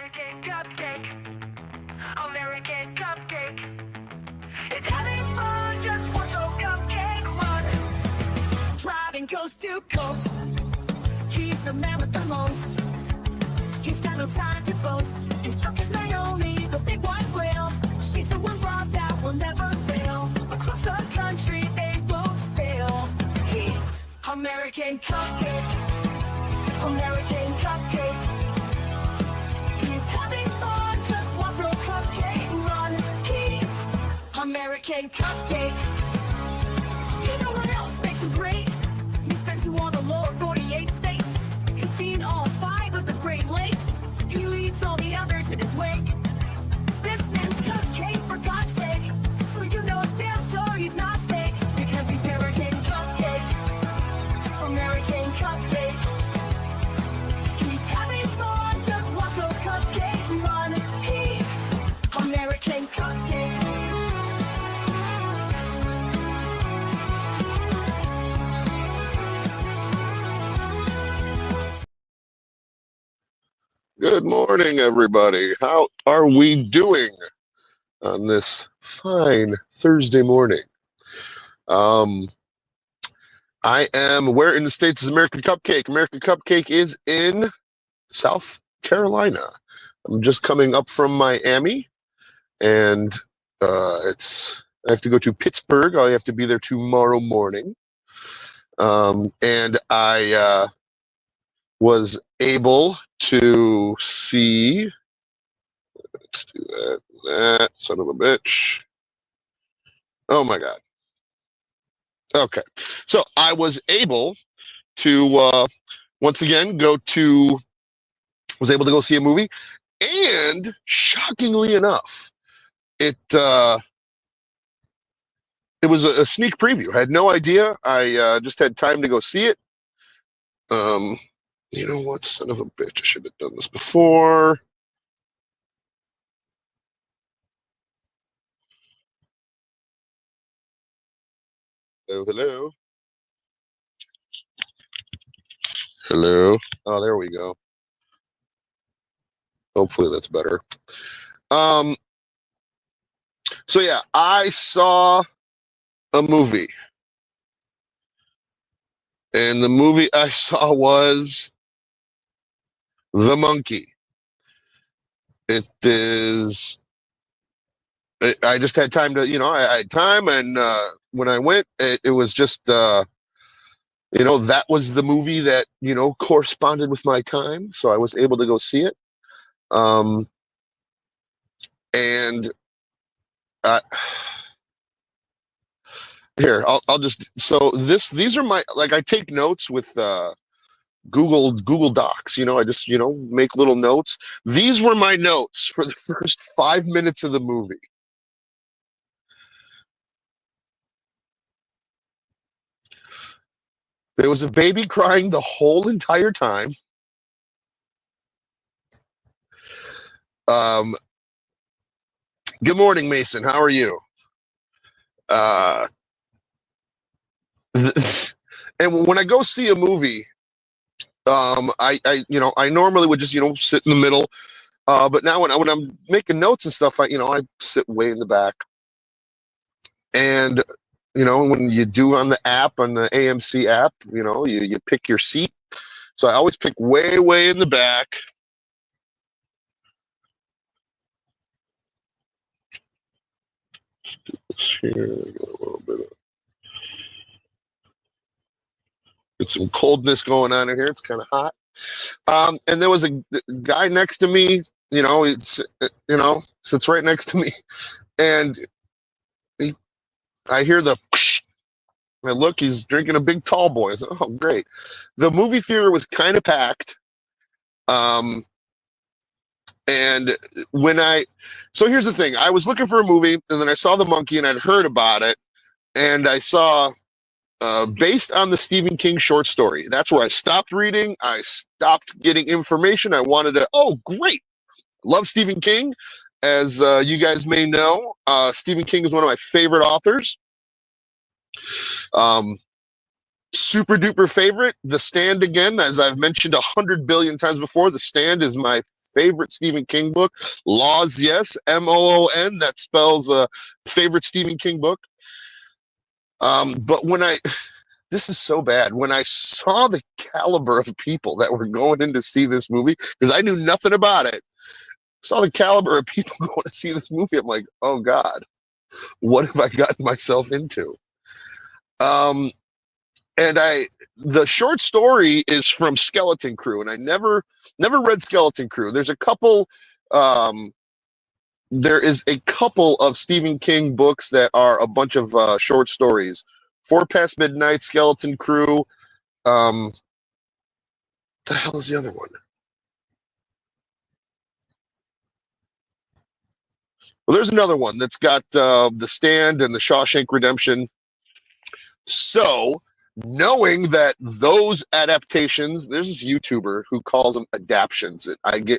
American cupcake. American cupcake is having fun. Just watch your cupcake run. Driving coast to coast. He's the man with the most. He's got no time to boast. His truck is Naomi, the big white whale. She's the one rod that will never fail. Across the country they both sail. He's American cupcake. American cupcake. He's having fun. Just watch your cupcake run. He's American cupcake. You know what else makes him great? He's been to all the lower 48 states. He's seen all 5 of the Great Lakes. He leaves all the others in his wake. This name's Cupcake, for God's sake. So you know damn sure he's not fake. Because he's American Cupcake. American Cupcake. He's having fun, just watch your cupcake run. He's American Cupcake. Good morning, everybody. How are we doing on this fine Thursday morning? I am, where in the States is American Cupcake? American Cupcake is in South Carolina. I'm just coming up from Miami, and I have to go to Pittsburgh. I have to be there tomorrow morning. And I was able to see, let's do that son of a bitch. Oh my God. Okay. So I was able to, once again, was able to go see a movie, and shockingly enough, it was a sneak preview. I had no idea. I just had time to go see it. You know what, son of a bitch, I should have done this before. Hello, hello. Hello. Oh, there we go. Hopefully that's better. So yeah, I saw a movie. And the movie I saw was The Monkey. It is, I just had time to, I had time, and when I went, it was just, that was the movie that, corresponded with my time, so I was able to go see it. And here, I'll just, so these are my, like, I take notes with Google Docs, I just, make little notes. These were my notes for the first 5 minutes of the movie. There was a baby crying the whole entire time. Good morning, Mason. How are you? And when I go see a movie, I normally would just, sit in the middle. But now when I'm making notes and stuff, I sit way in the back. And, when you do on the app, on the AMC app, you pick your seat. So I always pick way, way in the back. Here, a little bit of, get some coldness going on in here. It's kind of hot. And there was a guy next to me, sits right next to me, and I hear the, I look, he's drinking a big tall boy. I said, oh, great. The movie theater was kind of packed. And so here's the thing. I was looking for a movie, and then I saw The Monkey, and I'd heard about it, and I saw, based on the Stephen King short story. That's where I stopped reading. I stopped getting information. I wanted to, oh, great. Love Stephen King. As you guys may know, Stephen King is one of my favorite authors. Super duper favorite. The Stand, again, as I've mentioned 100 billion times before, The Stand is my favorite Stephen King book. Laws, yes, Moon. That spells favorite Stephen King book. But this is so bad. When I saw the caliber of people that were going in to see this movie, because I knew nothing about it, saw the caliber of people going to see this movie, I'm like, oh God, what have I gotten myself into? And the short story is from Skeleton Crew, and I never read Skeleton Crew. There is a couple of Stephen King books that are a bunch of short stories. 4 Past Midnight, Skeleton Crew. The hell is the other one? Well, there's another one that's got The Stand and The Shawshank Redemption. So, knowing that those adaptations, there's this YouTuber who calls them adaptions. I'm going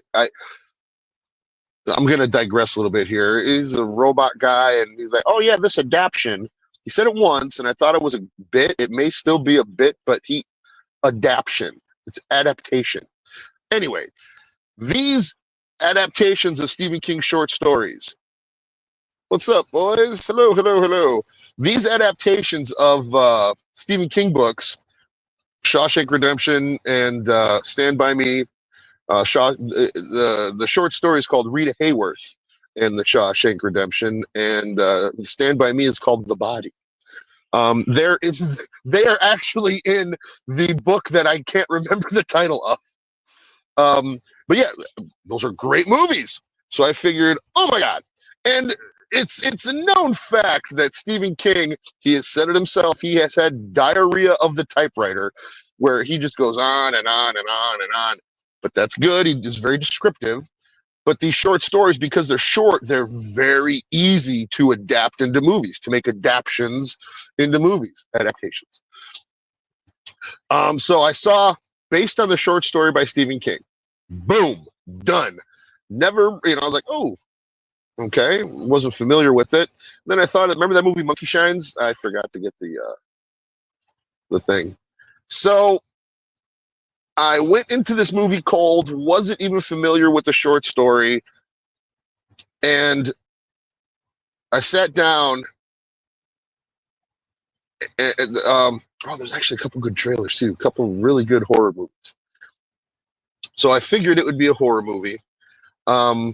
to digress a little bit here. He's a robot guy, and he's like, oh yeah, this adaption. He said it once, and I thought it was a bit. It may still be a bit, but adaption. It's adaptation. Anyway, these adaptations of Stephen King short stories. What's up, boys? Hello, hello, hello. These adaptations of Stephen King books, Shawshank Redemption and Stand By Me, the short story is called Rita Hayworth and the Shawshank Redemption, and Stand By Me is called The Body. They are actually in the book that I can't remember the title of. But yeah, those are great movies. So I figured, oh my God. And it's a known fact that Stephen King, he has said it himself, he has had diarrhea of the typewriter, where he just goes on and on and on and on. But that's good. He is very descriptive. But these short stories, because they're short, they're very easy to adapt into movies, to make adaptations into movies, adaptations. So I saw, based on the short story by Stephen King, boom, done. Never, I was like, oh, okay, wasn't familiar with it. Then I thought, remember that movie Monkey Shines? I forgot to get the thing. So I went into this movie cold, wasn't even familiar with the short story, and I sat down. And, there's actually a couple good trailers too, a couple really good horror movies. So I figured it would be a horror movie. So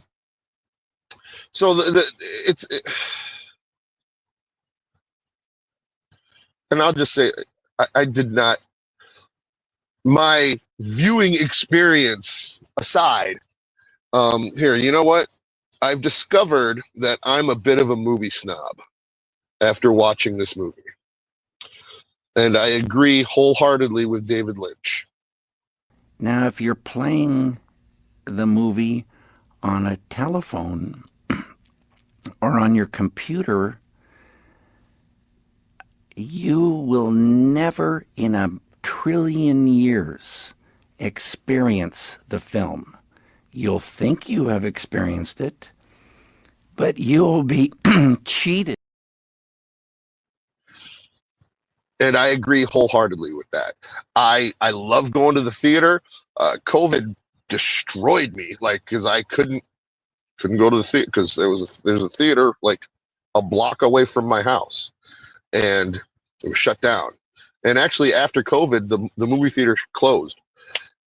and I'll just say, I did not. My viewing experience aside, here, you know what? I've discovered that I'm a bit of a movie snob after watching this movie. And I agree wholeheartedly with David Lynch. Now, if you're playing the movie on a telephone or on your computer, you will never in a trillion years experience the film. You'll think you have experienced it, but you'll be cheated. And I agree wholeheartersly with that. I love going to the theater. COVID destroyed me, because I couldn't go to the theater because there's a theater like a block away from my house, and it was shut down. And actually, after COVID, the movie theater closed.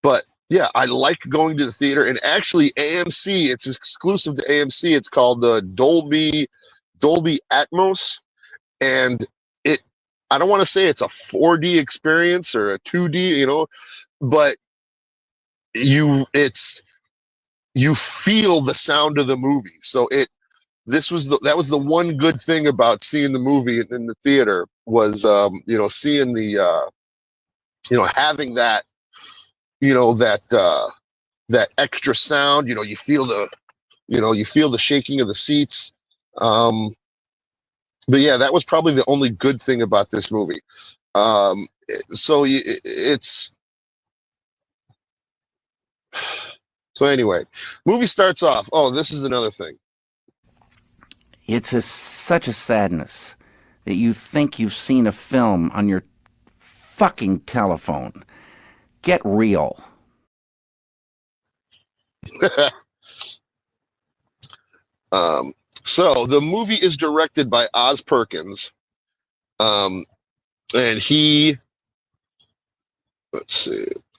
But yeah, I like going to the theater. And actually, AMC, it's exclusive to AMC. It's called Dolby Atmos, and I don't want to say it's a 4D experience or a 2D, but you feel the sound of the movie. So that was the one good thing about seeing the movie in the theater was, seeing the, having that, that extra sound, you feel the shaking of the seats. But yeah, that was probably the only good thing about this movie. So anyway, movie starts off. Oh, this is another thing. It's such a sadness that you think you've seen a film on your fucking telephone. Get real. So the movie is directed by Os Perkins, and let's see,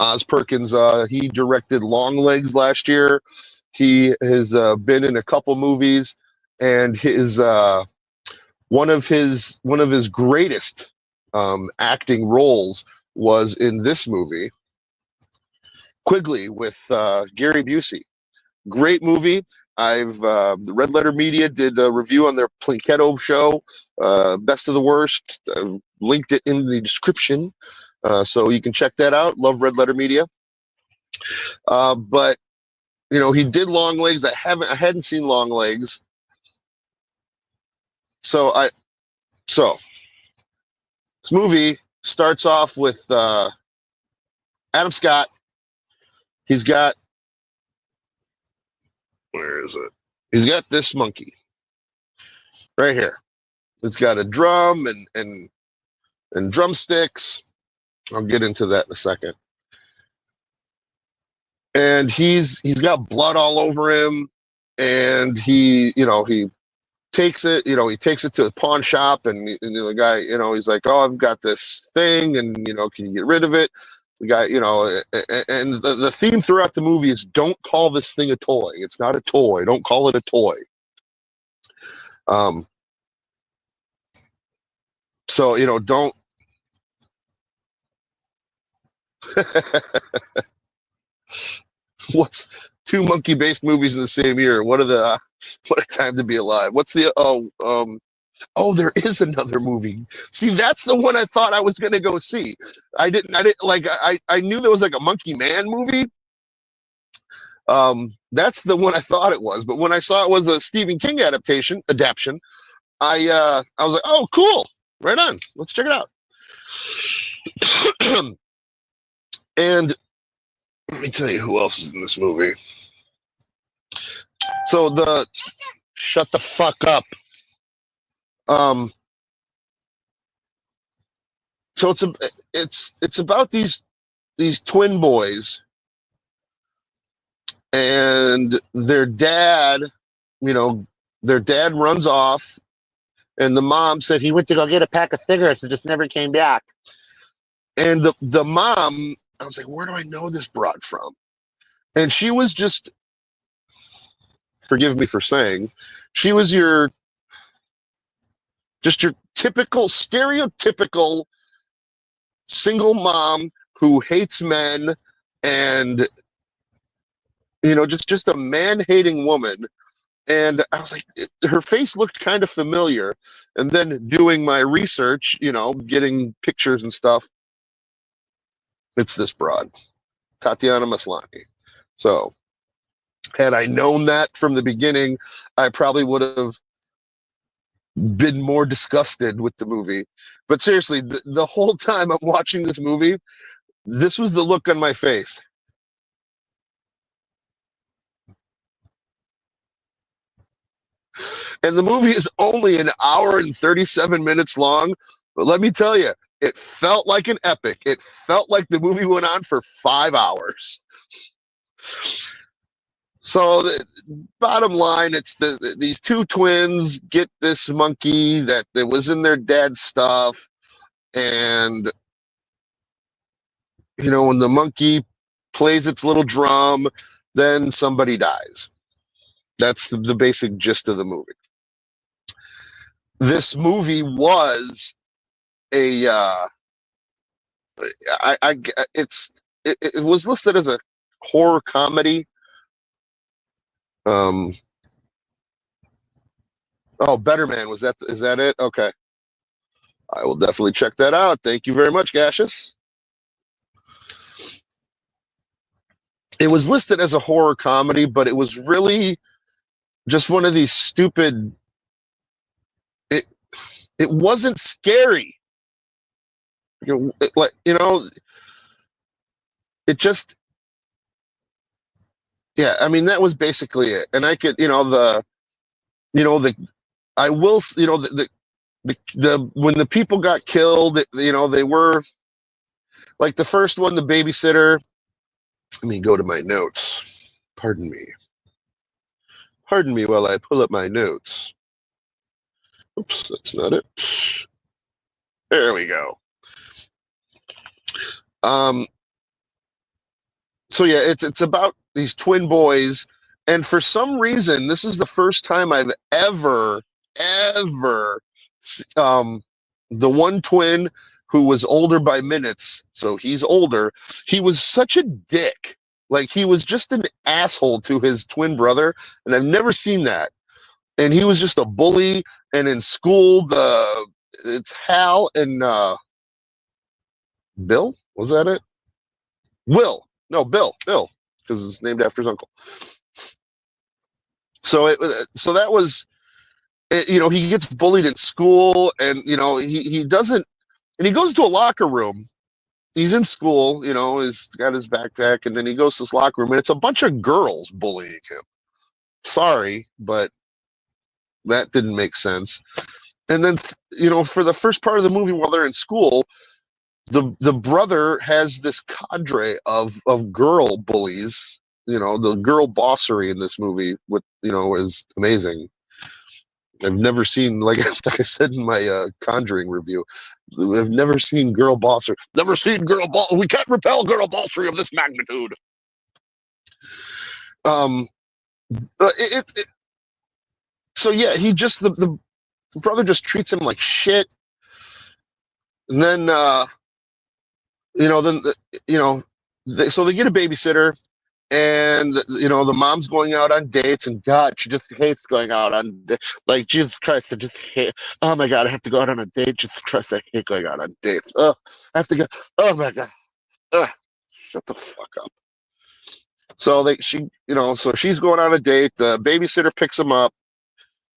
Os Perkins. He directed Longlegs last year. He has been in a couple movies, and his one of his greatest acting roles was in this movie, Quigley, with Gary Busey. Great movie. The Red Letter Media did a review on their Plinketto show, Best of the Worst. Linked it in the description, so you can check that out. Love Red Letter Media. But he did Longlegs. I hadn't seen Longlegs, so this movie starts off with Adam Scott. He's got, where is it? He's got this monkey right here. It's got a drum and drumsticks. I'll get into that in a second. And he's got blood all over him, and he takes it, he takes it to the pawn shop, and the guy, he's like, oh, I've got this thing, and can you get rid of it? The guy, and the theme throughout the movie is, don't call this thing a toy. It's not a toy. Don't call it a toy. So, don't. What's two monkey-based movies in the same year? What a time to be alive. What's the oh, there is another movie. See, that's the one I thought I was going to go see. I didn't like, I knew there was like a Monkey Man movie. That's the one I thought it was. But when I saw it was a Stephen King adaptation, I was like, oh, cool. Right on. Let's check it out. And let me tell you who else is in this movie. So shut the fuck up. So it's about these twin boys, and their dad runs off, and the mom said he went to go get a pack of cigarettes and just never came back. And the mom, I was like, where do I know this broad from? And she was just, forgive me for saying, she was your typical, stereotypical single mom who hates men, and just a man-hating woman. And I was like, her face looked kind of familiar. And then doing my research, getting pictures and stuff, it's this broad, Tatiana Maslany. So had I known that from the beginning, I probably would have been more disgusted with the movie. But seriously, the whole time I'm watching this movie, this was the look on my face. And the movie is only an hour and 37 minutes long, but let me tell you, it felt like an epic. It felt like the movie went on for 5 hours. So the bottom line, it's these two twins get this monkey that was in their dad's stuff, and when the monkey plays its little drum, then somebody dies. That's the basic gist of the movie. This movie was it was listed as a horror comedy. Oh, Better Man, is that it? Okay. I will definitely check that out. Thank you very much, Gaseous. It was listed as a horror comedy, but it was really just one of these stupid, it wasn't scary. It just, yeah, I mean, that was basically it. And I could, when the people got killed, they were like the first one, the babysitter. Let me go to my notes. Pardon me. Pardon me while I pull up my notes. Oops, that's not it. There we go. So yeah, it's about these twin boys, and for some reason, this is the first time I've ever, the one twin who was older by minutes, so he's older. He was such a dick. Like, he was just an asshole to his twin brother, and I've never seen that. And he was just a bully. And in school, it's Hal and Bill. Was that it? Will. No, Bill, because it's named after his uncle. So that was, he gets bullied in school, and he doesn't, and he goes to a locker room. He's in school, he's got his backpack, and then he goes to this locker room, and it's a bunch of girls bullying him. Sorry, but that didn't make sense. And then, for the first part of the movie, while they're in school, the brother has this cadre of girl bullies. The girl bossery in this movie is amazing. I've never seen, like I said in my Conjuring review, I've never seen girl bossery. Never seen girl boss. We can't repel girl bossery of this magnitude. So yeah, he just the brother just treats him like shit, and then so they get a babysitter. And the mom's going out on dates, and God, she just hates going out on like, Jesus Christ, I just hate. Oh my God, I have to go out on a date. Jesus Christ, I hate going out on dates. Oh, I have to go. Oh my God, shut the fuck up. So so she's going on a date. The babysitter picks him up.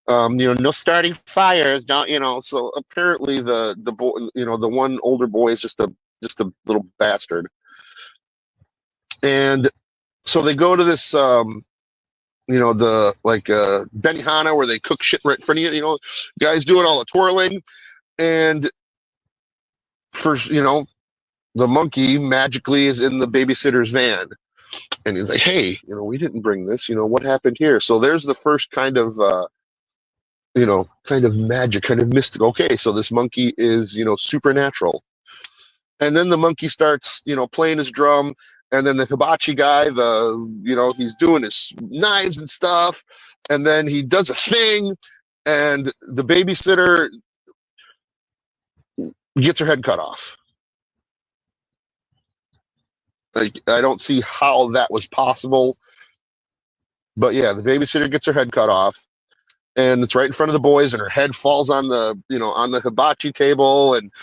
No starting fires, don't. So apparently the boy, the one older boy is just a little bastard, and so they go to this, Benihana, where they cook shit right in front of you. Guys doing all the twirling, and the monkey magically is in the babysitter's van, and he's like, "Hey, we didn't bring this. What happened here?" So there's the first kind of magic, kind of mystical. Okay, so this monkey is supernatural, and then the monkey starts playing his drum. And then the hibachi guy, he's doing his knives and stuff. And then he does a thing, and the babysitter gets her head cut off. Like, I don't see how that was possible. But yeah, the babysitter gets her head cut off, and it's right in front of the boys, and her head falls on the hibachi table. And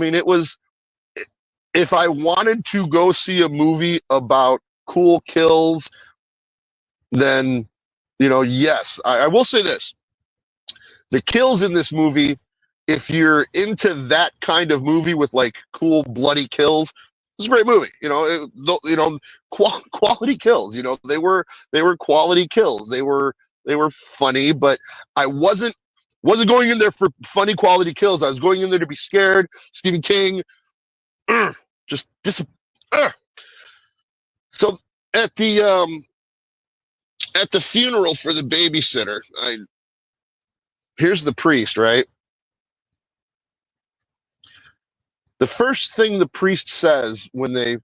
it was. If I wanted to go see a movie about cool kills, then, yes. I will say this. The kills in this movie, if you're into that kind of movie with, like, cool, bloody kills, it's a great movie. Quality kills. They were quality kills. They were funny, but I wasn't going in there for funny, quality kills. I was going in there to be scared. Stephen King. So at the funeral for the babysitter, here's the priest, right? The first thing the priest says when they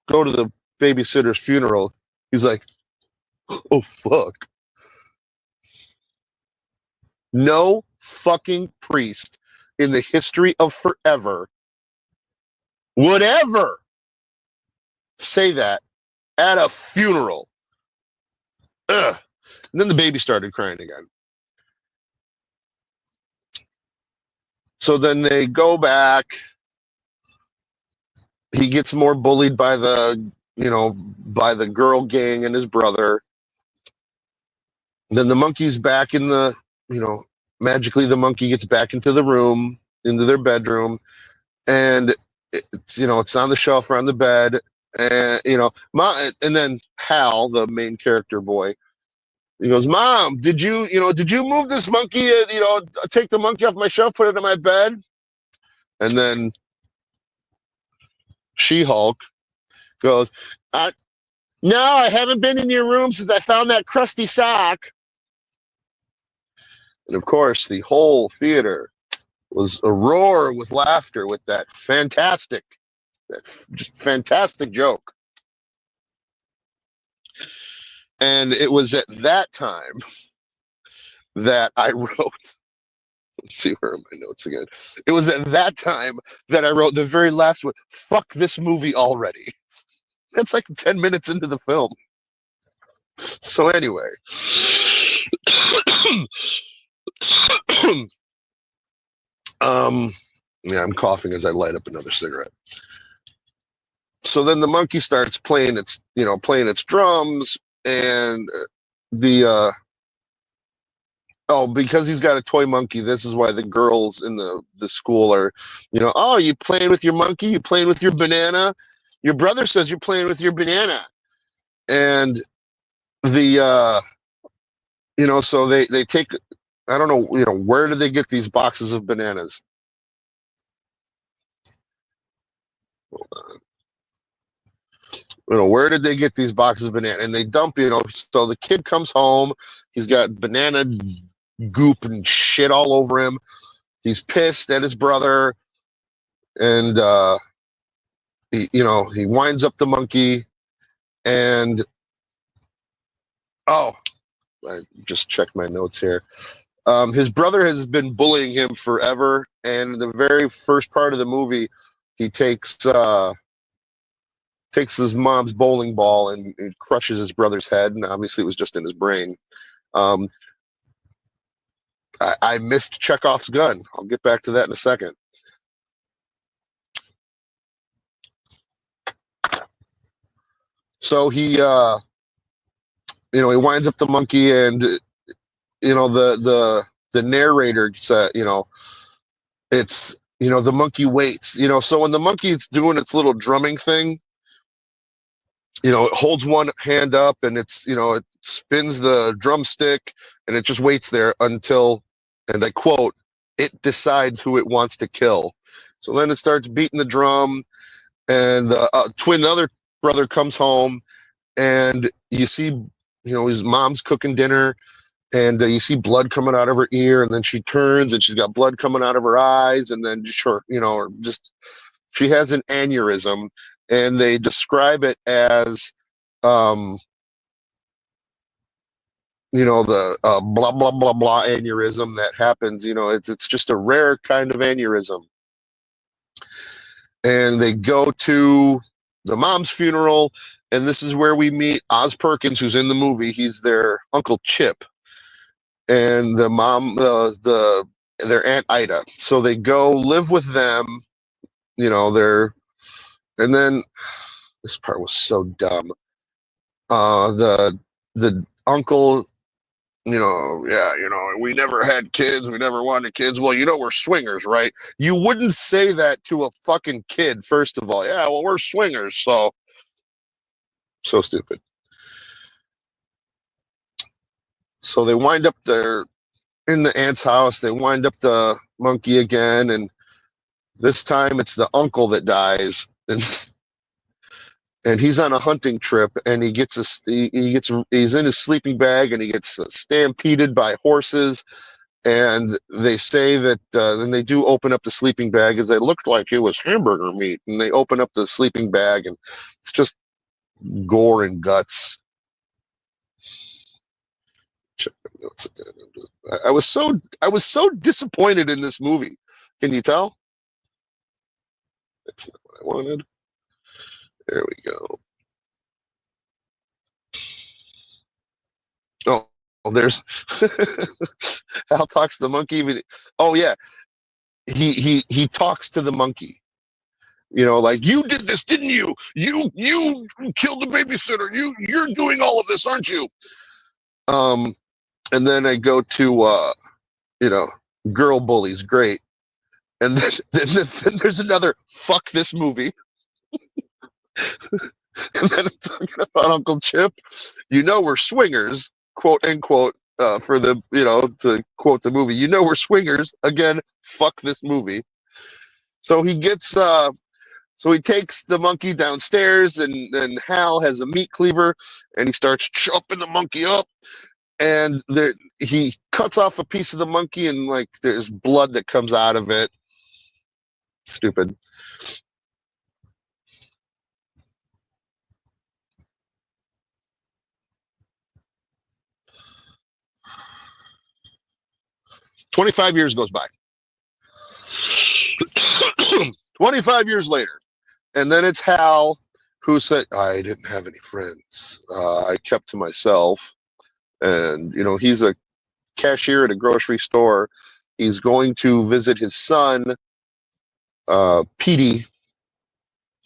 go to the babysitter's funeral, he's like, "Oh fuck." No fucking priest in the history of forever would ever say that at a funeral. Ugh. And then the baby started crying again. So then they go back. He gets more bullied by the girl gang and his brother. Then the monkey's back in the, magically the monkey gets back into the room, into their bedroom, and it's on the shelf around the bed, and and then Hal, the main character boy, he goes, "Mom, did you move this monkey? Take the monkey off my shelf, put it in my bed." And then She-Hulk goes, No, I haven't been in your room since I found that crusty sock. And of course, the whole theater was a roar with laughter with that just fantastic joke. And it was at that time that I wrote, let's see, where are my notes again? It was at that time that I wrote the very last one, fuck this movie already. That's like 10 minutes into the film. So anyway. Yeah, I'm coughing as I light up another cigarette. So then the monkey starts playing its drums, and the because he's got a toy monkey, this is why the girls in the school are, oh, you playing with your monkey? You playing with your banana? Your brother says you're playing with your banana. And the so they take, I don't know, where do they get these boxes of bananas? Hold on. Where did they get these boxes of banana? And they dump, so the kid comes home, he's got banana goop and shit all over him. He's pissed at his brother, and he winds up the monkey, and I just checked my notes here. His brother has been bullying him forever, and the very first part of the movie, he takes his mom's bowling ball and crushes his brother's head, and obviously it was just in his brain. I missed Chekhov's gun. I'll get back to that in a second. So he winds up the monkey, and the narrator said, it's the monkey waits. So when the monkey's doing its little drumming thing, it holds one hand up, and it spins the drumstick, and it just waits there until, and I quote, it decides who it wants to kill. So then it starts beating the drum, and the other brother comes home, and you see, his mom's cooking dinner, and you see blood coming out of her ear, and then she turns, and she's got blood coming out of her eyes, and then she has an aneurysm, and they describe it as, the blah blah blah blah aneurysm that happens. It's just a rare kind of aneurysm. And they go to the mom's funeral, and this is where we meet Os Perkins, who's in the movie. He's their Uncle Chip, and the mom, their Aunt Ida. So they go live with them. And then this part was so dumb. The uncle, we never had kids, we never wanted kids. Well, we're swingers, right? You wouldn't say that to a fucking kid, first of all. Yeah, well, we're swingers, so stupid. So they wind up there in the aunt's house. They wind up the monkey again, and this time it's the uncle that dies, and he's on a hunting trip, and he's in his sleeping bag, and he gets stampeded by horses. And they say that then they do open up the sleeping bag, as it looked like it was hamburger meat, and they open up the sleeping bag, and it's just gore and guts. Check my notes again. I was so disappointed in this movie. Can you tell? That's not what I wanted. There we go. Oh, there's Hal talks to the monkey. Oh yeah, he talks to the monkey. Like, you did this, didn't you? You killed the babysitter. You're doing all of this, aren't you? And then I go to girl bullies, great. And then there's another fuck this movie. And then I'm talking about Uncle Chip. We're swingers, quote unquote, for the, to quote the movie. We're swingers. Again, fuck this movie. So he gets So he takes the monkey downstairs, and Hal has a meat cleaver, and he starts chopping the monkey up. And he cuts off a piece of the monkey, and like there's blood that comes out of it. Stupid. "25 years goes by. 25 years later, and then it's Hal who said, "I didn't have any friends. I kept to myself." And he's a cashier at a grocery store. He's going to visit his son, Petey,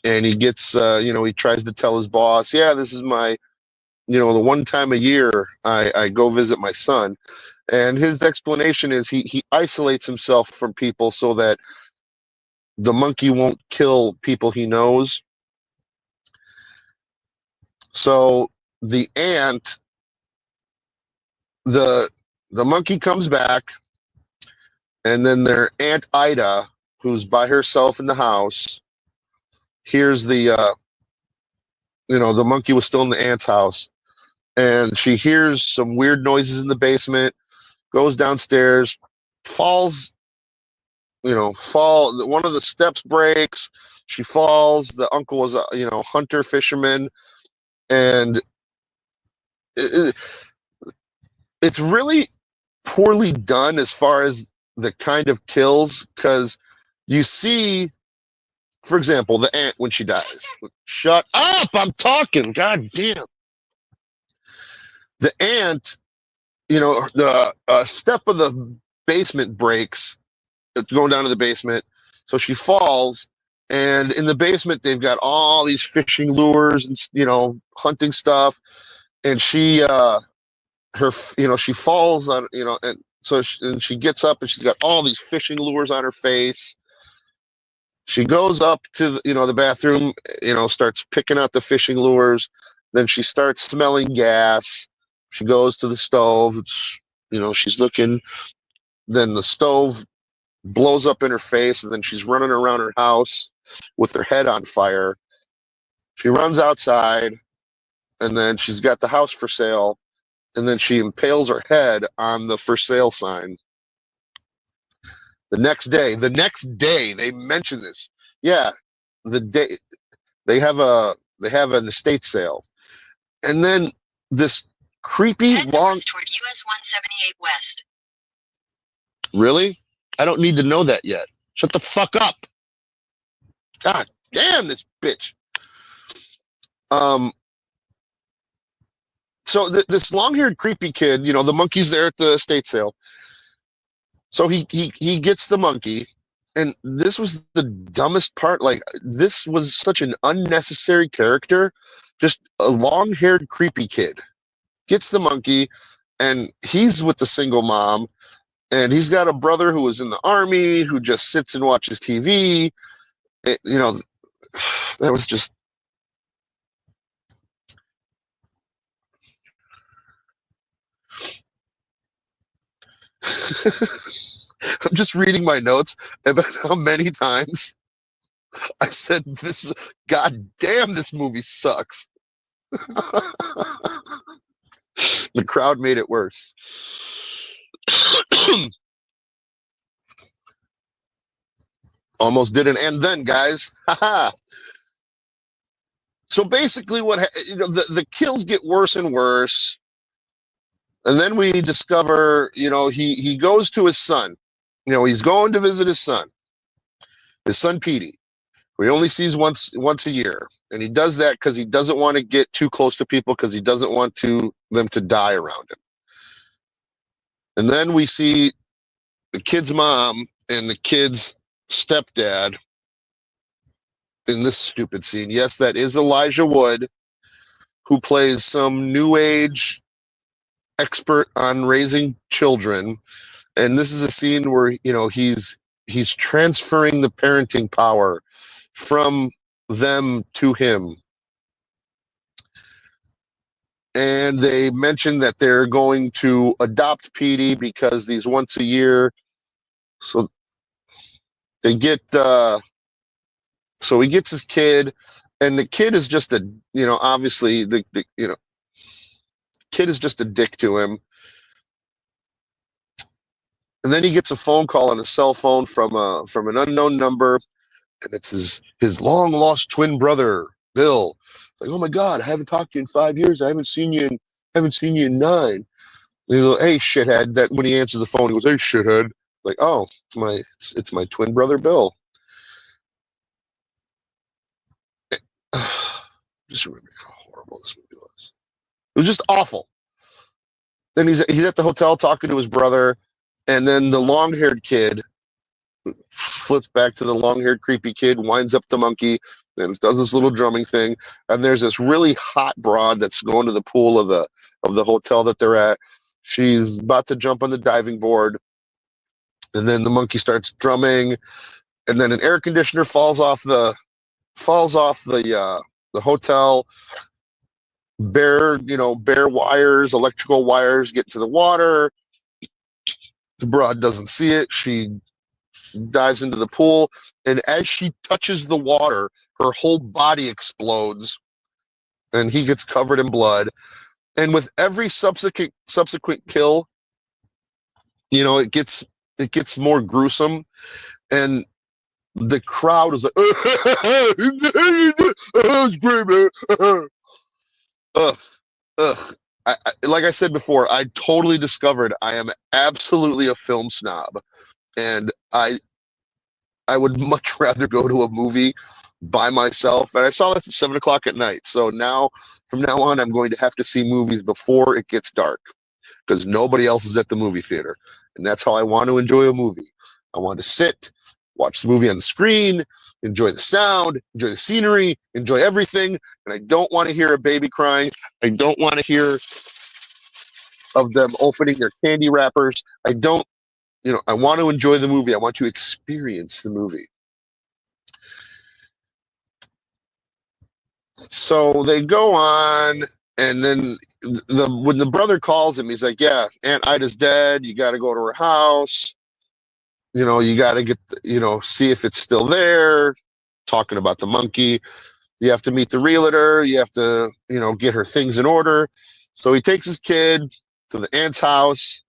and he gets, he tries to tell his boss, "Yeah, this is my, the one time a year I go visit my son." And his explanation is he isolates himself from people so that the monkey won't kill people he knows. So the aunt, the monkey comes back, and then their Aunt Ida, who's by herself in the house, hears the monkey was still in the aunt's house, and she hears some weird noises in the basement, goes downstairs, falls, one of the steps breaks, she falls. The uncle was a hunter fisherman, and it's really poorly done as far as the kind of kills, because you see, for example, the aunt when she dies. Shut up! I'm talking. God damn. The aunt, the step of the basement breaks. It's going down to the basement, so she falls. And in the basement, they've got all these fishing lures and hunting stuff. And she she falls on and so she gets up, and she's got all these fishing lures on her face. She goes up to the bathroom, starts picking out the fishing lures. Then she starts smelling gas. She goes to the stove. It's she's looking. Then the stove blows up in her face, and then she's running around her house with her head on fire. She runs outside, and then she's got the house for sale. And then she impales her head on the for sale sign. The next day, they mention this. Yeah, the day they have an estate sale, and then this creepy Head long. north toward US 178 West. Really? I don't need to know that yet. Shut the fuck up. God damn this bitch. So this long-haired creepy kid, the monkey's there at the estate sale. So he gets the monkey, and this was the dumbest part. Like, this was such an unnecessary character. Just a long-haired creepy kid gets the monkey, and he's with the single mom, and he's got a brother who was in the army who just sits and watches TV. That was just. I'm just reading my notes about how many times I said this. God damn, this movie sucks. The crowd made it worse. Almost didn't end then, guys. So basically, the kills get worse and worse. And then we discover, he goes to his son. He's going to visit his son Petey, who he only sees once a year. And he does that because he doesn't want to get too close to people, because he doesn't want them to die around him. And then we see the kid's mom and the kid's stepdad in this stupid scene. Yes, that is Elijah Wood, who plays some new age expert on raising children. And this is a scene where he's transferring the parenting power from them to him. And they mentioned that they're going to adopt Petey because these once a year, so they get So he gets his kid, and the kid is just a, obviously the kid is just a dick to him. And then he gets a phone call on his cell phone from an unknown number, and it's his long lost twin brother, Bill. It's like, oh my God, I haven't talked to you in 5 years. I haven't seen you in 9. And he's like, hey shithead. That when he answers the phone, he goes, hey shithead. Like, oh, it's my twin brother Bill. Just remember how horrible this movie was. It was just awful. Then he's at the hotel talking to his brother, and then the long-haired kid flips back to the long-haired creepy kid, winds up the monkey, and does this little drumming thing. And there's this really hot broad that's going to the pool of the hotel that they're at. She's about to jump on the diving board, and then the monkey starts drumming, and then an air conditioner falls off the hotel. Bare wires, electrical wires get to the water. The broad doesn't see it. She dives into the pool, and as she touches the water, her whole body explodes, and he gets covered in blood. And with every subsequent kill, it gets more gruesome, and the crowd is like, "That's great, man." Ugh, ugh. Like I said before, I totally discovered I am absolutely a film snob, and I would much rather go to a movie by myself. And I saw this at 7:00 at night. So from now on, I'm going to have to see movies before it gets dark, because nobody else is at the movie theater. And that's how I want to enjoy a movie. I want to sit, watch the movie on the screen, enjoy the sound, enjoy the scenery, enjoy everything. And I don't want to hear a baby crying. I don't want to hear of them opening their candy wrappers. I want to enjoy the movie. I want to experience the movie. So they go on, and then when the brother calls him, he's like, yeah, Aunt Ida's dead. You got to go to her house. You got to get, see if it's still there. Talking about the monkey. You have to meet the realtor. You have to, get her things in order. So he takes his kid to the aunt's house.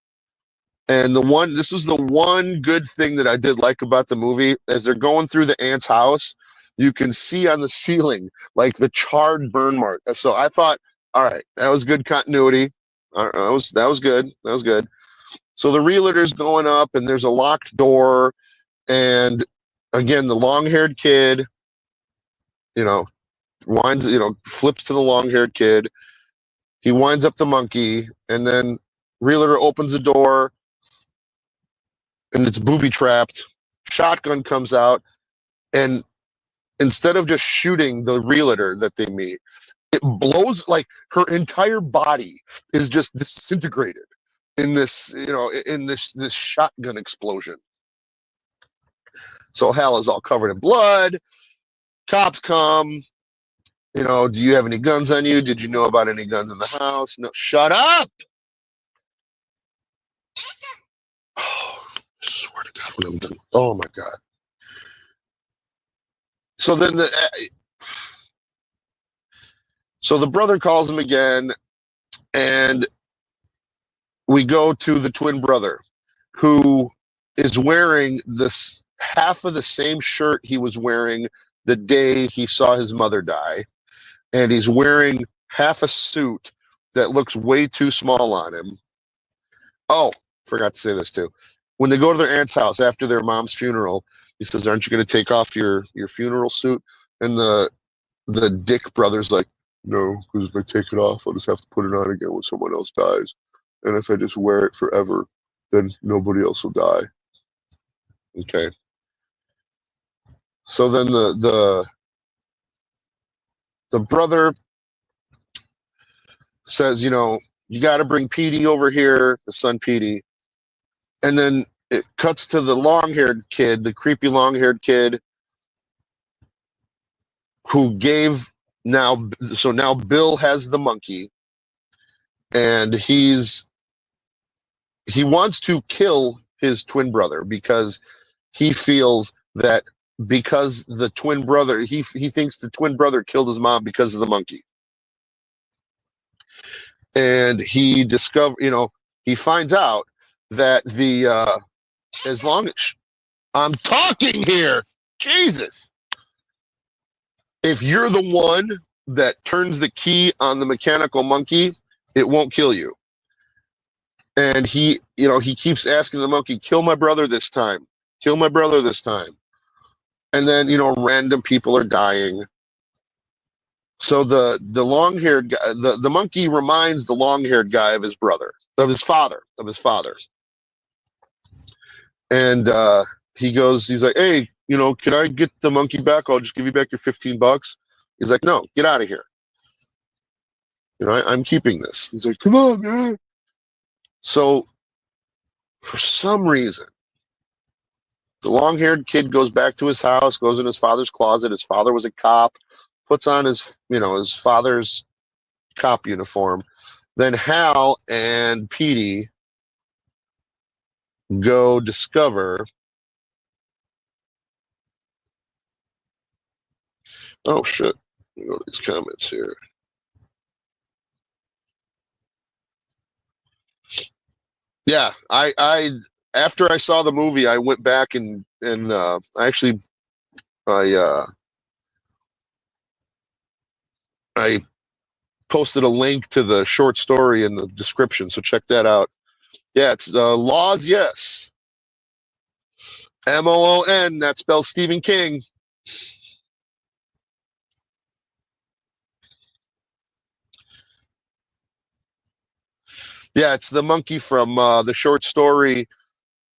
And this was the one good thing that I did like about the movie. As they're going through the aunt's house, you can see on the ceiling, like the charred burn mark. So I thought, all right, that was good continuity. That was good. That was good. So the realtor's going up, and there's a locked door. And again, the long-haired kid, flips to the long-haired kid. He winds up the monkey, and then realtor opens the door, and it's booby-trapped. Shotgun comes out, and instead of just shooting the realtor that they meet, it blows, like her entire body is just disintegrated in this, this shotgun explosion. So hell is all covered in blood. Cops come. Do you have any guns on you? Did you know about any guns in the house? No, shut up! Oh, I swear to God, when I'm done. Oh my God. So then the brother calls him again, and we go to the twin brother, who is wearing this half of the same shirt he was wearing the day he saw his mother die. And he's wearing half a suit that looks way too small on him. Oh, forgot to say this too. When they go to their aunt's house after their mom's funeral, he says, aren't you going to take off your funeral suit? And the dick brother's like, no, because if I take it off, I'll just have to put it on again when someone else dies. And if I just wear it forever, then nobody else will die. Okay. So then the brother says, you got to bring Petey over here, the son Petey. And then it cuts to the long-haired kid, the creepy long-haired kid, who gave now Bill has the monkey, and he wants to kill his twin brother because he feels that because the twin brother, he thinks the twin brother killed his mom because of the monkey. And he he finds out that as long as I'm talking here, Jesus, if you're the one that turns the key on the mechanical monkey, it won't kill you. And he keeps asking the monkey, kill my brother this time, kill my brother this time. And then, random people are dying. So the long-haired guy, the monkey reminds the long-haired guy of his brother, of his father. And he's like, hey, can I get the monkey back? I'll just give you back your $15. He's like, no, get out of here. I'm keeping this. He's like, come on, man. So for some reason, the long-haired kid goes back to his house, goes in his father's closet. His father was a cop, puts on his father's cop uniform. Then Hal and Petey go discover. Oh, shit. Let me go to these comments here. Yeah, I after I saw the movie, I went back and I posted a link to the short story in the description, so check that out. Yeah, it's Laws Yes. MOON, that spells Stephen King. Yeah, it's the monkey from the short story.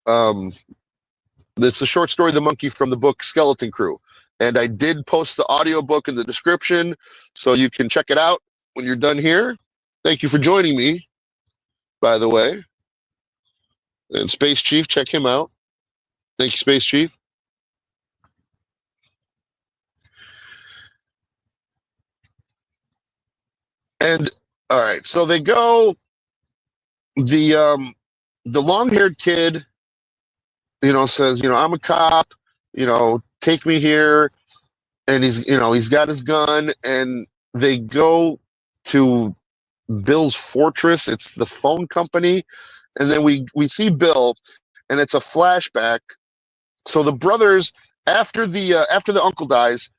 It's the short story, The Monkey, from the book Skeleton Crew. And I did post the audiobook in the description, so you can check it out when you're done here. Thank you for joining me, by the way. And Space Chief, check him out. Thank you, Space Chief. And all right, so they go. The long-haired kid, says, I'm a cop. Take me here. And he's got his gun, and they go to Bill's fortress. It's the phone company, and then we see Bill, and it's a flashback. So the brothers, after the uncle dies,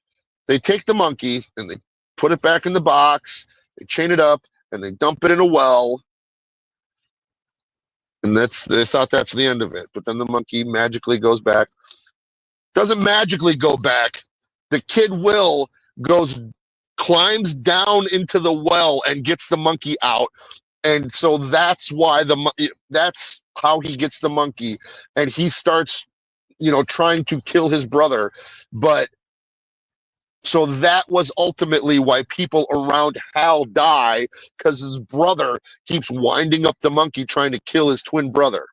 they take the monkey and they put it back in the box. They chain it up and they dump it in a well. And they thought that's the end of it. But then the monkey magically goes back. Doesn't magically go back. The kid Will climbs down into the well and gets the monkey out. And so that's why that's how he gets the monkey. And he starts, trying to kill his brother. But so that was ultimately why people around Hal die, because his brother keeps winding up the monkey trying to kill his twin brother.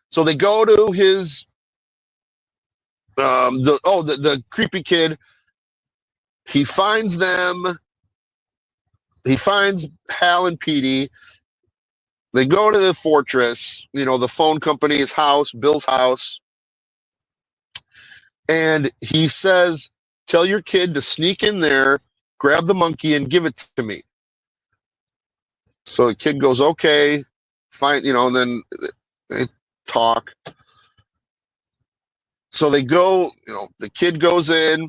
So they go to his the creepy kid. He finds them. He finds Hal and Petey. They go to the fortress, the phone company's house, Bill's house. And he says, tell your kid to sneak in there, grab the monkey, and give it to me. So the kid goes, okay, fine, and then they talk. So they go, the kid goes in,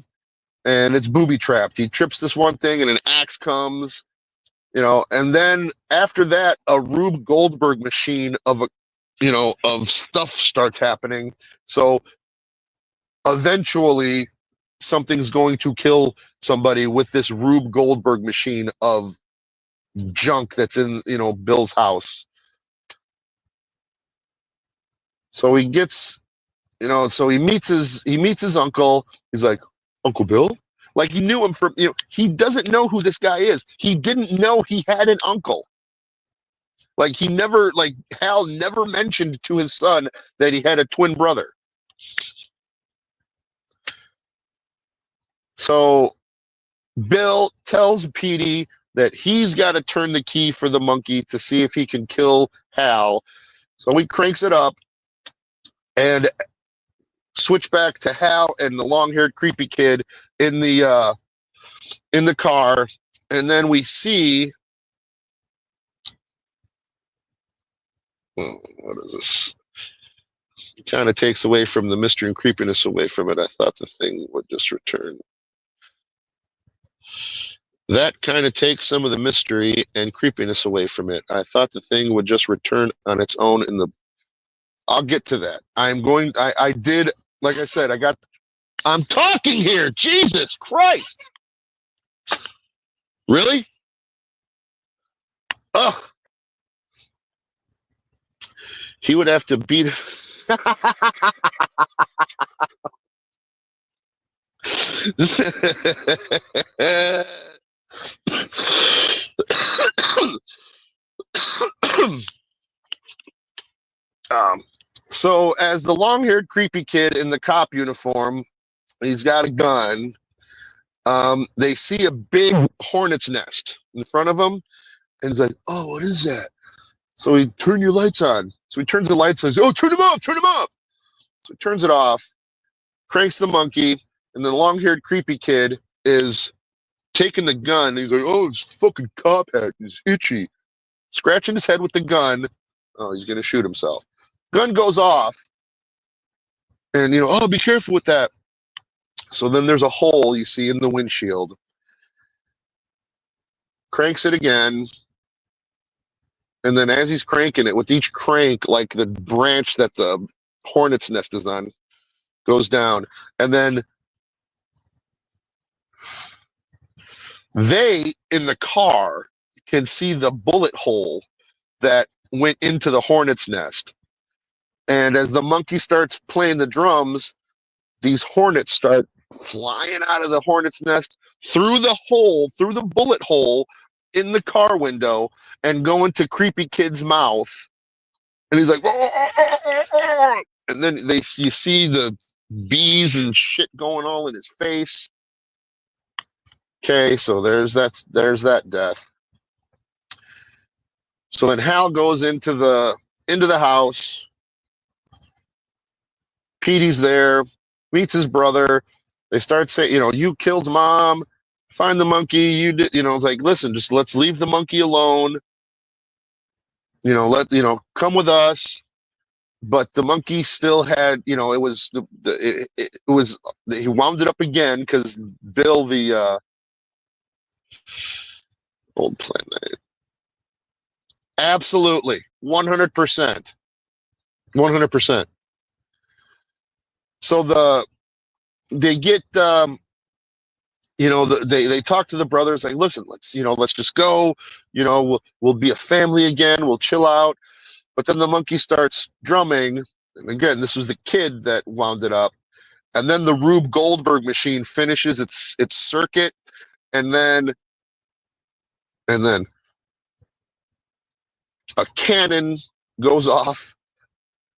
and it's booby trapped. He trips this one thing, and an axe comes, and then after that, a Rube Goldberg machine of stuff starts happening. So eventually something's going to kill somebody with this Rube Goldberg machine of junk that's in, Bill's house. So he gets, so he meets his uncle. He's like, Uncle Bill? Like, he knew him from, he doesn't know who this guy is. He didn't know he had an uncle. Like, Hal never mentioned to his son that he had a twin brother. So Bill tells Petey that he's got to turn the key for the monkey to see if he can kill Hal. So he cranks it up. And switch back to Hal and the long-haired creepy kid in the car, and then we see what is this? Kind of takes away from the mystery and creepiness away from it. I thought the thing would just return. That kind of takes some of the mystery and creepiness away from it. I thought the thing would just return on its own in the. I'll get to that. I did, like I said, I'm talking here. Jesus Christ. Really? Oh. He would have to beat. So as the long-haired creepy kid in the cop uniform, he's got a gun. They see a big hornet's nest in front of him, and he's like, "Oh, what is that?" So he turn your lights on. So he turns the lights on. He's, "Oh, turn them off! Turn them off!" So he turns it off, cranks the monkey, and the long-haired creepy kid is taking the gun. And he's like, "Oh, it's fucking cop hat. He's itchy." Scratching his head with the gun. Oh, he's gonna shoot himself. Gun goes off, and oh, be careful with that. So then there's a hole you see in the windshield. Cranks it again, and then as he's cranking it, with each crank, like the branch that the hornet's nest is on goes down, and then they in the car can see the bullet hole that went into the hornet's nest. And as the monkey starts playing the drums, these hornets start flying out of the hornet's nest through the hole, through the bullet hole in the car window, and go into creepy kid's mouth. And he's like, and then you see the bees and shit going all in his face. Okay, so there's that death. So then Hal goes into the house. Petey's there, meets his brother. They start saying, "You killed Mom. Find the monkey. You did." It's like, listen, just let's leave the monkey alone. Come with us. But the monkey still had, it was he wound it up again because Bill, the old planet. Absolutely, 100%, 100%. So they get, they talk to the brothers like, listen, let's just go, we'll be a family again. We'll chill out. But then the monkey starts drumming. And again, this was the kid that wound it up. And then the Rube Goldberg machine finishes its circuit. And then a cannon goes off,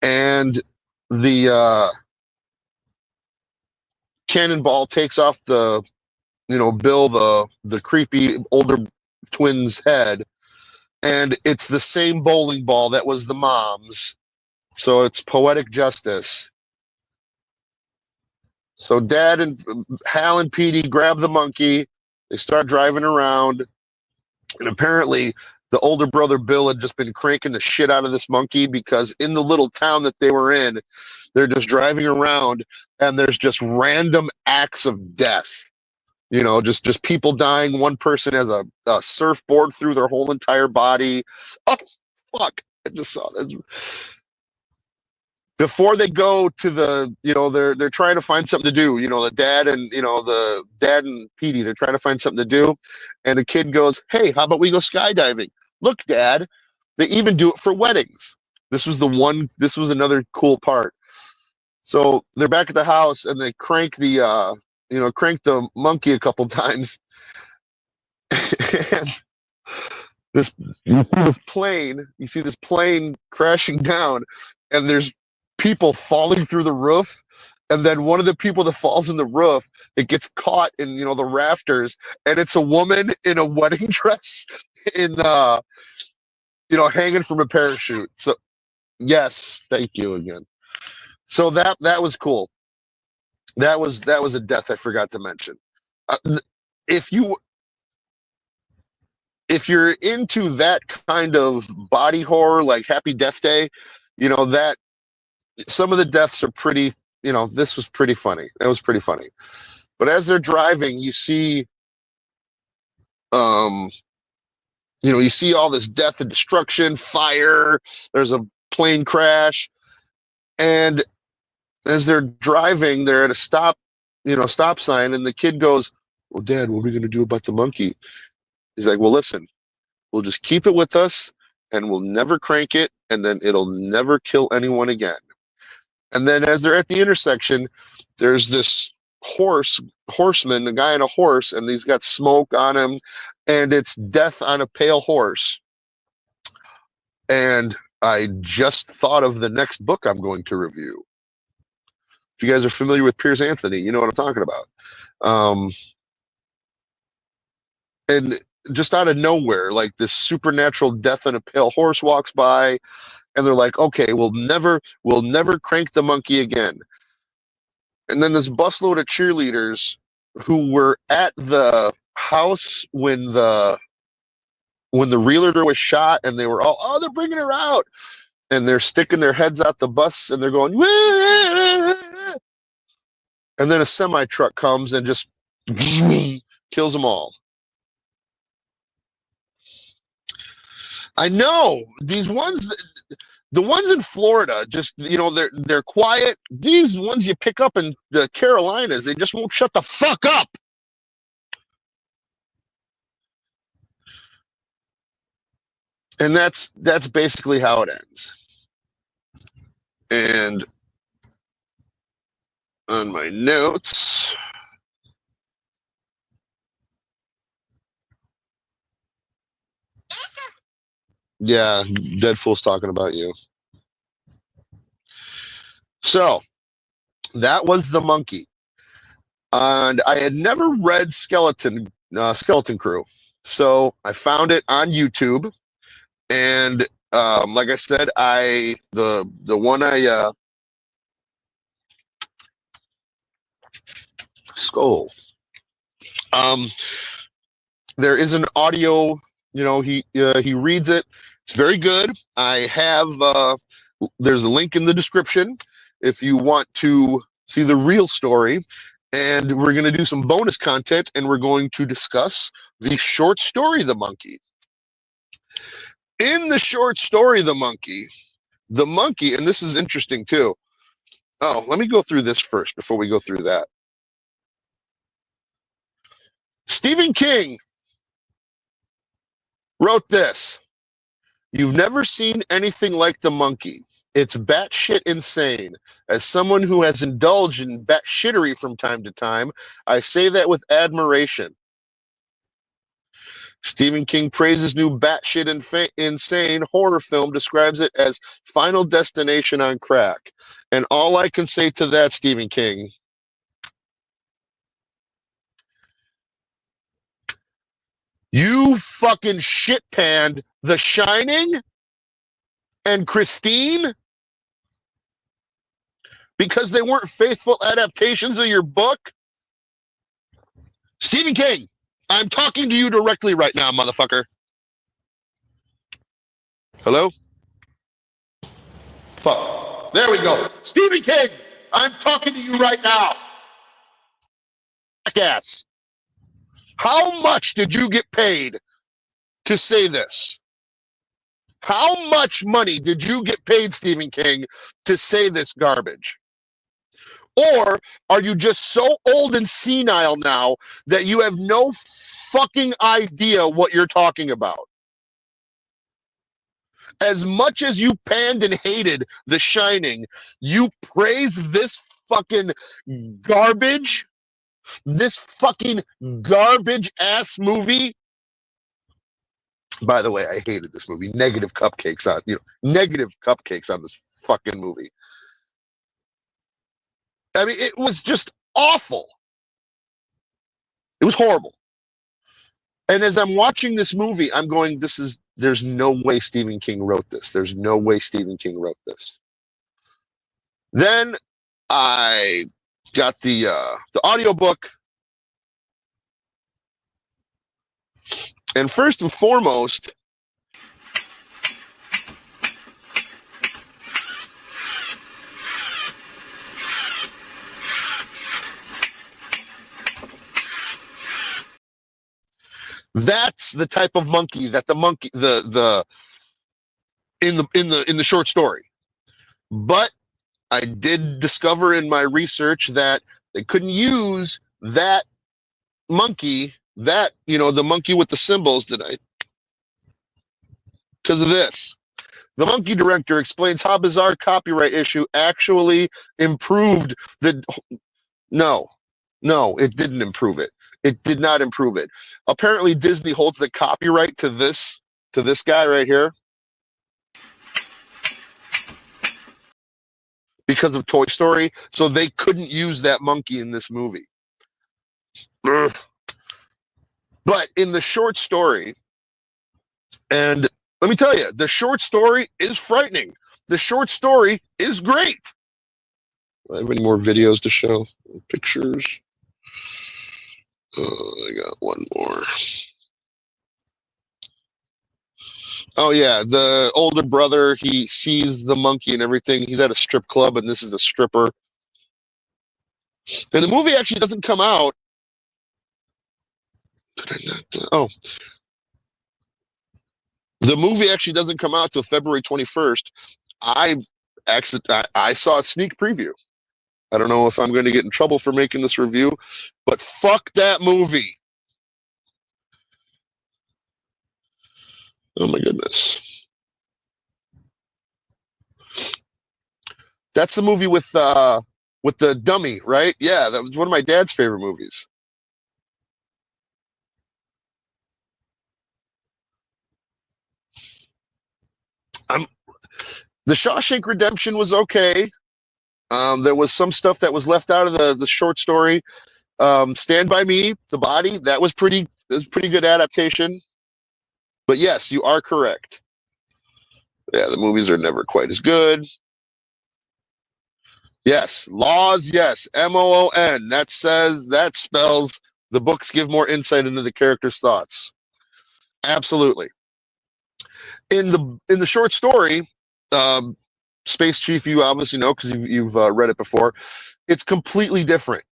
and the cannonball takes off the Bill, the creepy older twin's head, and it's the same bowling ball that was the mom's. So it's poetic justice. So Dad and Hal and Petey grab the monkey. They start driving around, and apparently the older brother Bill had just been cranking the shit out of this monkey, because in the little town that they were in, they're just driving around and there's just random acts of death. Just people dying. One person has a surfboard through their whole entire body. Oh, fuck. I just saw that. Before they go to the, they're trying to find something to do. The dad and Petey, they're trying to find something to do. And the kid goes, "Hey, how about we go skydiving? Look, Dad, they even do it for weddings." This was another cool part. So they're back at the house, and they crank the monkey a couple times. And you see this plane crashing down, and there's people falling through the roof. And then one of the people that falls in the roof, it gets caught in, the rafters, and it's a woman in a wedding dress hanging from a parachute. So yes, thank you again. So that was cool. That was a death I forgot to mention. If you're into that kind of body horror, like Happy Death Day, that some of the deaths are pretty. This was pretty funny. That was pretty funny. But as they're driving, you see, you see all this death and destruction, fire. There's a plane crash, and as they're driving, they're at a stop sign, and the kid goes, "Well, Dad, what are we going to do about the monkey?" He's like, "Well, listen, we'll just keep it with us, and we'll never crank it, and then it'll never kill anyone again." And then as they're at the intersection, there's this horseman, a guy on a horse, and he's got smoke on him, and it's Death on a Pale Horse. And I just thought of the next book I'm going to review. If you guys are familiar with Piers Anthony, you know what I'm talking about. And just out of nowhere, like this supernatural Death on a Pale Horse walks by, and they're like, "Okay, we'll never crank the monkey again." And then this busload of cheerleaders who were at the house when the realtor was shot, and they were all, "Oh, they're bringing her out," and they're sticking their heads out the bus, and they're going, "Wah!" And then a semi truck comes and just kills them all. I know these ones. The ones in Florida, just, they're quiet. These ones you pick up in the Carolinas, they just won't shut the fuck up. And that's basically how it ends. And on my notes, yeah, Deadpool's talking about you. So that was The Monkey. And I had never read Skeleton Crew. So I found it on YouTube. And like I said, the one I Skull. There is an audio. He reads it. It's very good. I have. There's a link in the description if you want to see the real story. And we're going to do some bonus content, and we're going to discuss the short story, The Monkey. In the short story, The Monkey, and this is interesting too. Oh, let me go through this first before we go through that. Stephen King wrote this. "You've never seen anything like The Monkey. It's batshit insane. As someone who has indulged in batshittery from time to time, I say that with admiration." Stephen King praises new batshit insane horror film, describes it as Final Destination on crack. And all I can say to that, Stephen King, you fucking shit-panned The Shining and Christine because they weren't faithful adaptations of your book? Stephen King, I'm talking to you directly right now, motherfucker. Hello? Fuck. There we go. Stephen King, I'm talking to you right now. Jackass. How much did you get paid to say this? How much money did you get paid, Stephen King, to say this garbage? Or are you just so old and senile now that you have no fucking idea what you're talking about? As much as you panned and hated The Shining, you praise this fucking garbage? This fucking garbage ass movie? By the way, I hated this movie. Negative cupcakes on this fucking movie. I mean, it was just awful. It was horrible. And as I'm watching this movie, I'm going, there's no way Stephen King wrote this. There's no way Stephen King wrote this. Then I got the audiobook. And first and foremost, that's the type of monkey that the in the short story. But I did discover in my research that they couldn't use that monkey, the monkey with the symbols, because of this. The monkey director explains how bizarre copyright issue actually improved no, it didn't improve it. It did not improve it. Apparently Disney holds the copyright to this guy right here because of Toy Story, so they couldn't use that monkey in this movie. Ugh. But in the short story, and let me tell you, the short story is frightening. The short story is great. Do I have any more videos to show? Pictures? I got one more. Oh yeah, the older brother, he sees the monkey and everything. He's at a strip club, and this is a stripper. And the movie actually doesn't come out. Did I not? Oh. The movie actually doesn't come out till February 21st. I saw a sneak preview. I don't know if I'm going to get in trouble for making this review, but fuck that movie. Oh my goodness. That's the movie with the dummy, right? Yeah, that was one of my dad's favorite movies. The Shawshank Redemption was okay. There was some stuff that was left out of the short story. Stand By Me, The Body, that was pretty good adaptation. But yes, you are correct. Yeah, the movies are never quite as good. Yes, Laws, yes, Moon. That spells the books give more insight into the character's thoughts. Absolutely. In the short story, Space Chief, you obviously know because you've read it before. It's completely different.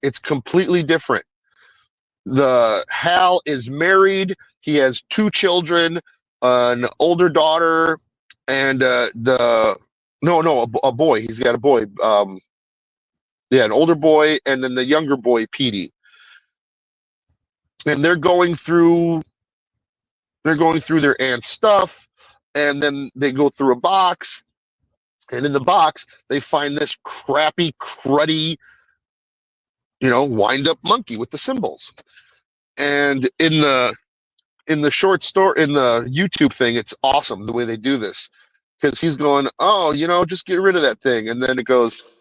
The Hal is married. He has 2 children, an older daughter, and a boy. He's got a boy. An older boy, and then the younger boy, Petey. And they're going through their aunt's stuff, and then they go through a box. And in the box, they find this crappy, cruddy, wind-up monkey with the symbols. And in the short story, in the YouTube thing, it's awesome the way they do this. Because he's going, oh, just get rid of that thing. And then it goes,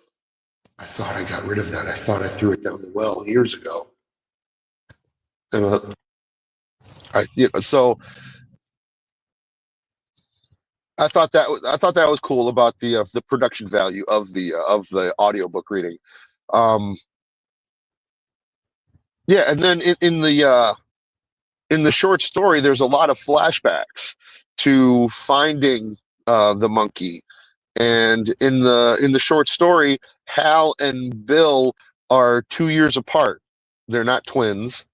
I thought I got rid of that. I thought I threw it down the well years ago. So I thought that was cool about the production value of the audiobook reading. Yeah, and then in the short story, there's a lot of flashbacks to finding the monkey. And in the short story, Hal and Bill are 2 years apart. They're not twins.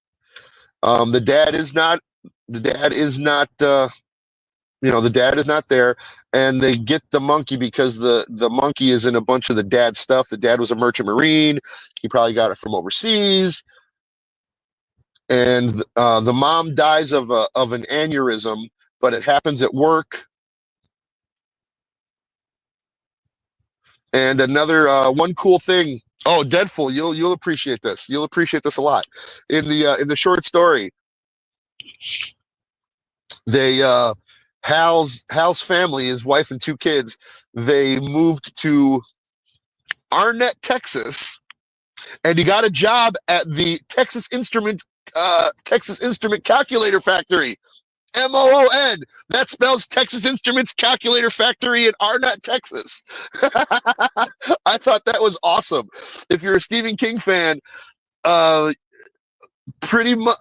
The dad is not there, and they get the monkey because the monkey is in a bunch of the dad's stuff. The dad was a merchant marine. He probably got it from overseas. And the mom dies of an aneurysm, but it happens at work. And another one cool thing. Oh, Deadpool, you'll appreciate this. You'll appreciate this a lot. In the short story, they Hal's family, his wife and 2 kids, they moved to Arnett, Texas, and he got a job at the Texas Instrument calculator factory. MOON. That spells Texas Instruments Calculator Factory in Arnett, Texas. I thought that was awesome. If you're a Stephen King fan, pretty much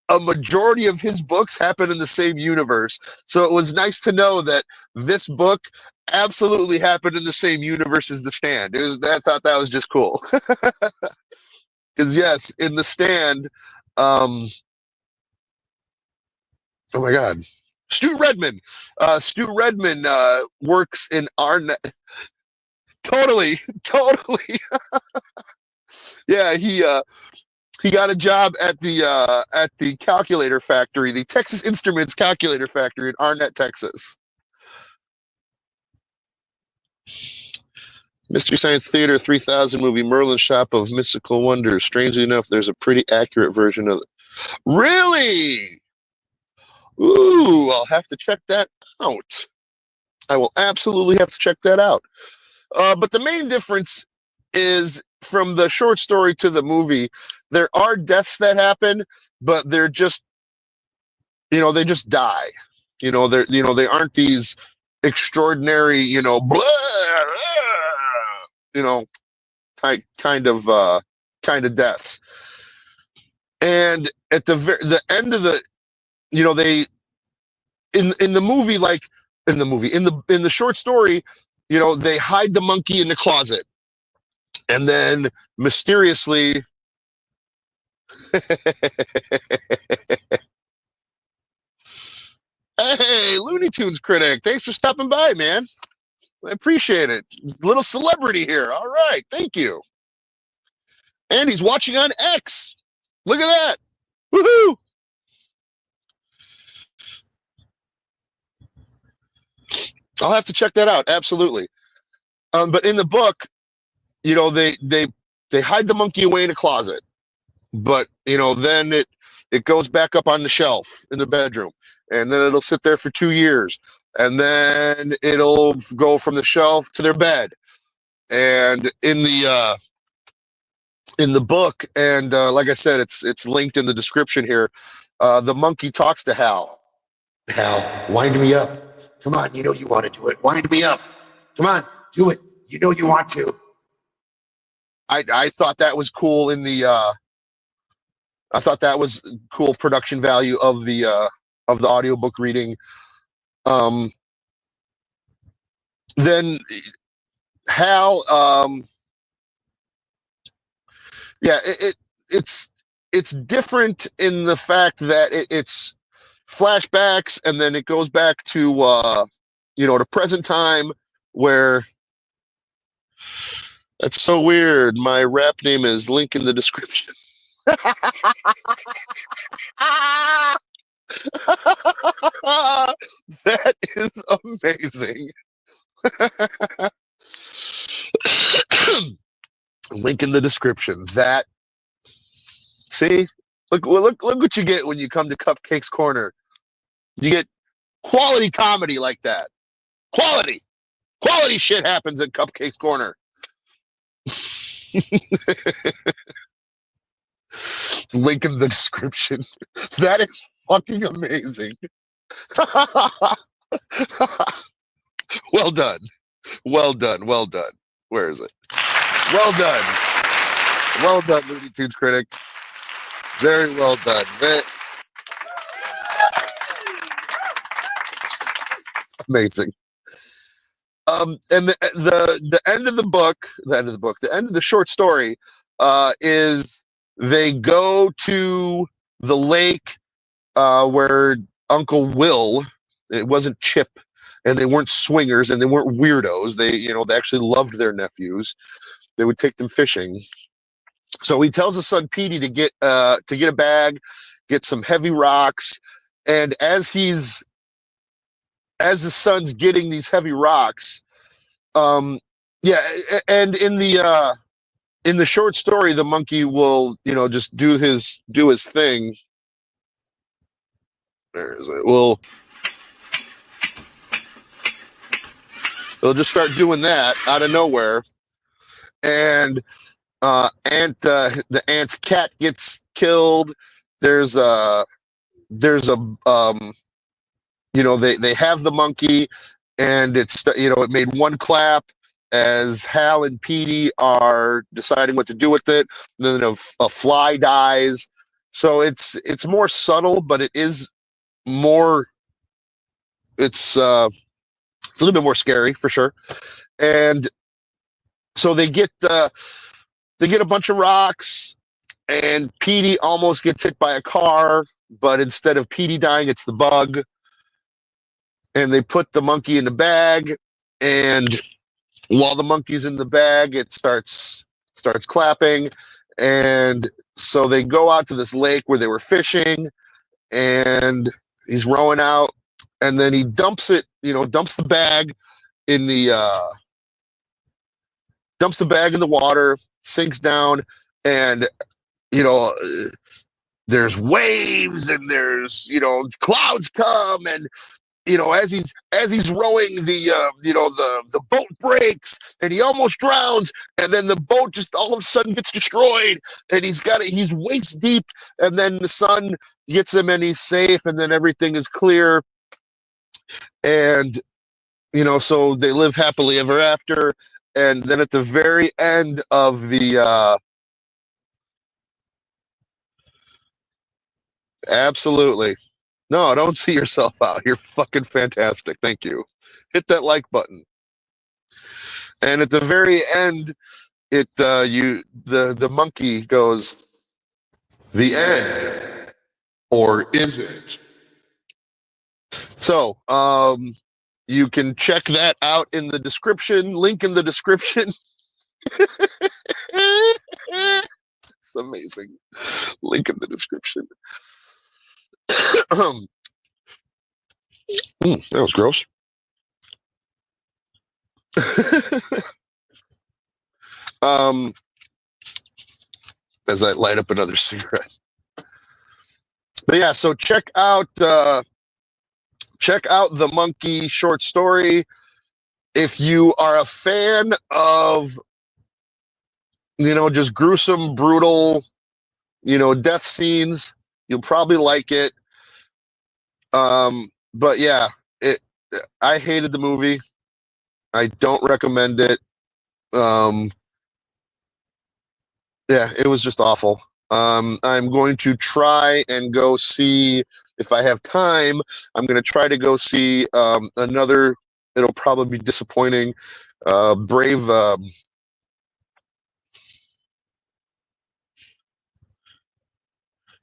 a majority of his books happen in the same universe. So it was nice to know that this book absolutely happened in the same universe as The Stand. I thought that was just cool. Because yes, in The Stand, oh my God, Stu Redman. Stu Redman works in Arnett. Totally. Yeah, he got a job at the calculator factory, the Texas Instruments Calculator Factory in Arnett, Texas. Mystery Science Theater 3000 movie Merlin Shop of Mystical Wonders. Strangely enough, there's a pretty accurate version of it. Really? Ooh, I'll have to check that out. I will absolutely have to check that out. But the main difference is from the short story to the movie, there are deaths that happen, but they're just, they just die. They aren't these extraordinary, kind of deaths. And at the end of the, they in the movie, like in the short story, they hide the monkey in the closet, and then mysteriously hey, Looney Tunes critic, thanks for stopping by, man. I appreciate it. Little celebrity here. All right, thank you. And he's watching on X. Look at that. Woohoo! I'll have to check that out. Absolutely. But in the book, they hide the monkey away in a closet, but then it goes back up on the shelf in the bedroom, and then it'll sit there for 2 years, and then it'll go from the shelf to their bed. And in the book, and like I said, it's linked in the description here. The monkey talks to Hal. Hal, wind me up. Come on, you want to do it. Wind me up. Come on, do it. You want to. I thought that was cool I thought that was cool production value of the audiobook reading. Then Hal, yeah, it's different in the fact that it's flashbacks, and then it goes back to to present time, where that's so weird. My rap name is link in the description. That is amazing. Link in the description. That, see, look what you get when you come to Cupcake's Corner. You get quality comedy like that. Quality shit happens at Cupcake's Corner. Link in the description. That is fucking amazing. Well done. Where is it? Well done, Looney Tunes critic. Very well done. Amazing. And the end of the short story is they go to the lake where Uncle Will, it wasn't Chip, and they weren't swingers, and they weren't weirdos. They actually loved their nephews. They would take them fishing. So he tells his son Petey to get a bag, get some heavy rocks, and as the son's getting these heavy rocks, and in the short story, the monkey will just do his thing. Where is it? They'll just start doing that out of nowhere, and the aunt's cat gets killed. There's there's a they have the monkey, and it's it made one clap as Hal and Petey are deciding what to do with it. And then a fly dies. So it's more subtle, but it is more. It's a little bit more scary for sure. And so they get a bunch of rocks, and Petey almost gets hit by a car, but instead of Petey dying, it's the bug. And they put the monkey in the bag, and while the monkey's in the bag, it starts clapping. And so they go out to this lake where they were fishing, and he's rowing out, and then he dumps the bag in the water, sinks down, and there's waves, and there's clouds come, and as he's rowing, the boat breaks, and he almost drowns, and then the boat just all of a sudden gets destroyed, and he's waist deep, and then the sun gets him, and he's safe, and then everything is clear, and so they live happily ever after. And then at the very end of the absolutely. No, don't see yourself out. You're fucking fantastic. Thank you. Hit that like button. And at the very end, the monkey goes, "The end, or is it?" So, you can check that out in the description. Link in the description. It's amazing. Link in the description. That was gross. As I light up another cigarette. But yeah, so check out the monkey short story. If you are a fan of just gruesome, brutal, death scenes, you'll probably like it. But yeah, I hated the movie. I don't recommend it. Yeah, it was just awful. I'm going to try and go see, if I have time, I'm going to try to go see another, it'll probably be disappointing, Brave.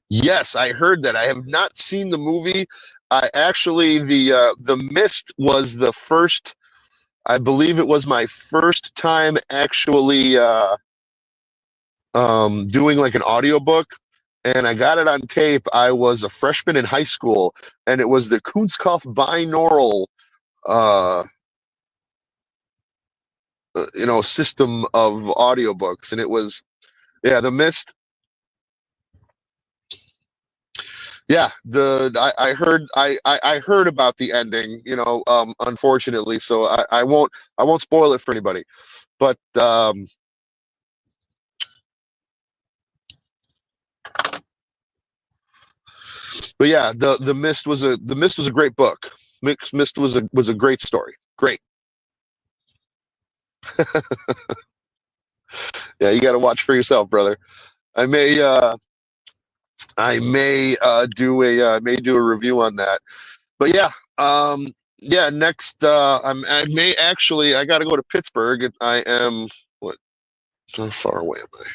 Yes, I heard that. I have not seen the movie. I actually, the Mist was the first, I believe it was my first time actually doing like an audiobook, and I got it on tape. I was a freshman in high school, and it was the Kunstkauf binaural system of audiobooks, and it was, yeah, The Mist. Yeah, I heard about the ending, unfortunately, so I won't spoil it for anybody, but yeah, the Mist was a great book. Mist was a great story. Great. Yeah, you got to watch for yourself, brother. I may do a review on that. But yeah, yeah. Next, I got to go to Pittsburgh. I am what? How far away am I?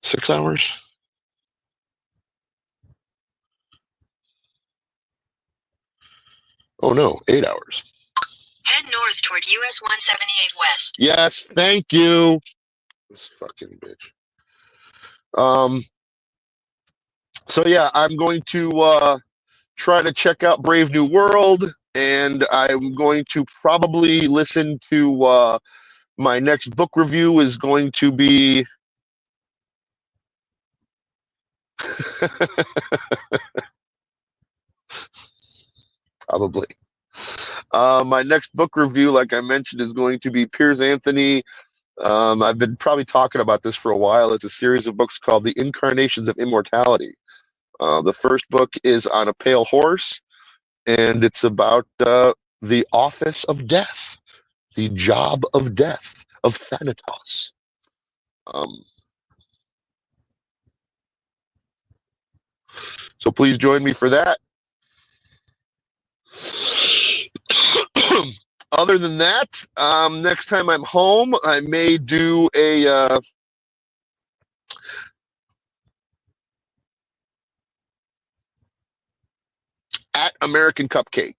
6 hours. Oh no, 8 hours. Head north toward US 178 West. Yes, thank you. This fucking bitch. So yeah, I'm going to try to check out Brave New World, and I'm going to probably listen to my next book review is going to be probably my next book review, like I mentioned, is going to be Piers Anthony. I've been probably talking about this for a while. It's a series of books called The Incarnations of Immortality. The first book is on a pale horse, and it's about the office of death, the job of death of Thanatos. So please join me for that. Other than that, next time I'm home, I may do a at American Cupcake.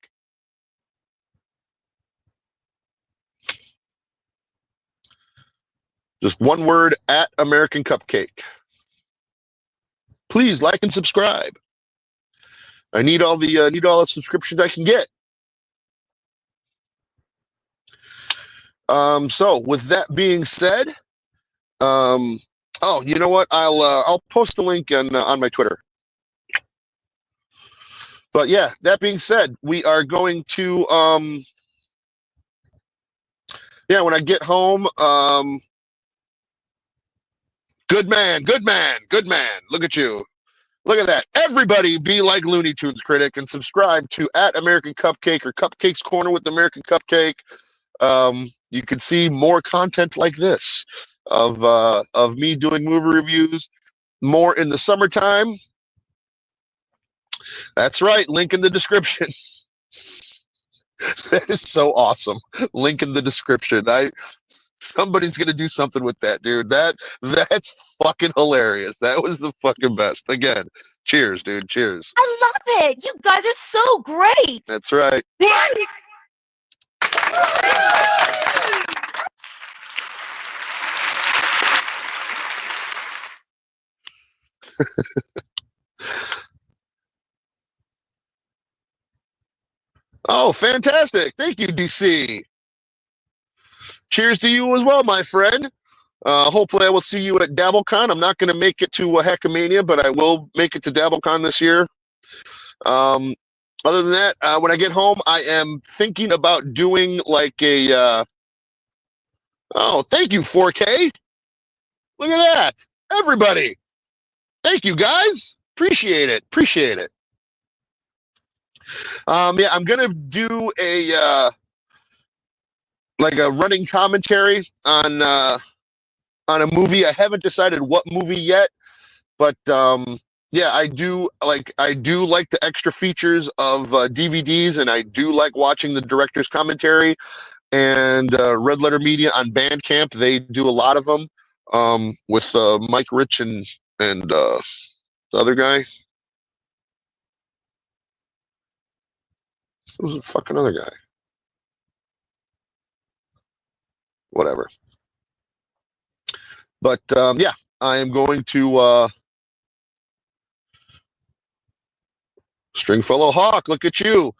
Just one word, at American Cupcake. Please like and subscribe. I need all the subscriptions I can get. So with that being said, oh, you know what? I'll post the link on my Twitter. But yeah, that being said, we are going to yeah, when I get home, good man. Look at you. Look at that. Everybody be like Looney Tunes Critic and subscribe to at American Cupcake or Cupcake's Corner with American Cupcake. You can see more content like this of me doing movie reviews more in the summertime. That's right. Link in the description. That is so awesome. Link in the description. Somebody's gonna do something with that, dude. That's fucking hilarious. That was the fucking best. Again, cheers, dude. Cheers. I love it. You guys are so great. That's right. Oh, fantastic. Thank you, DC. Cheers to you as well, my friend. Hopefully I will see you at DabbleCon. I'm not going to make it to Hackamania, but I will make it to DabbleCon this year. Other than that, when I get home, I am thinking about doing like a... oh, thank you, 4K. Look at that. Everybody. Thank you, guys. Appreciate it. Yeah, I'm going to do a... like a running commentary on a movie. I haven't decided what movie yet, but yeah, I do like the extra features of DVDs, and I do like watching the director's commentary. And Red Letter Media on Bandcamp, they do a lot of them with Mike Rich and the other guy. Who's the fucking other guy? Whatever. But yeah, I am going to Stringfellow Hawk. Look at you.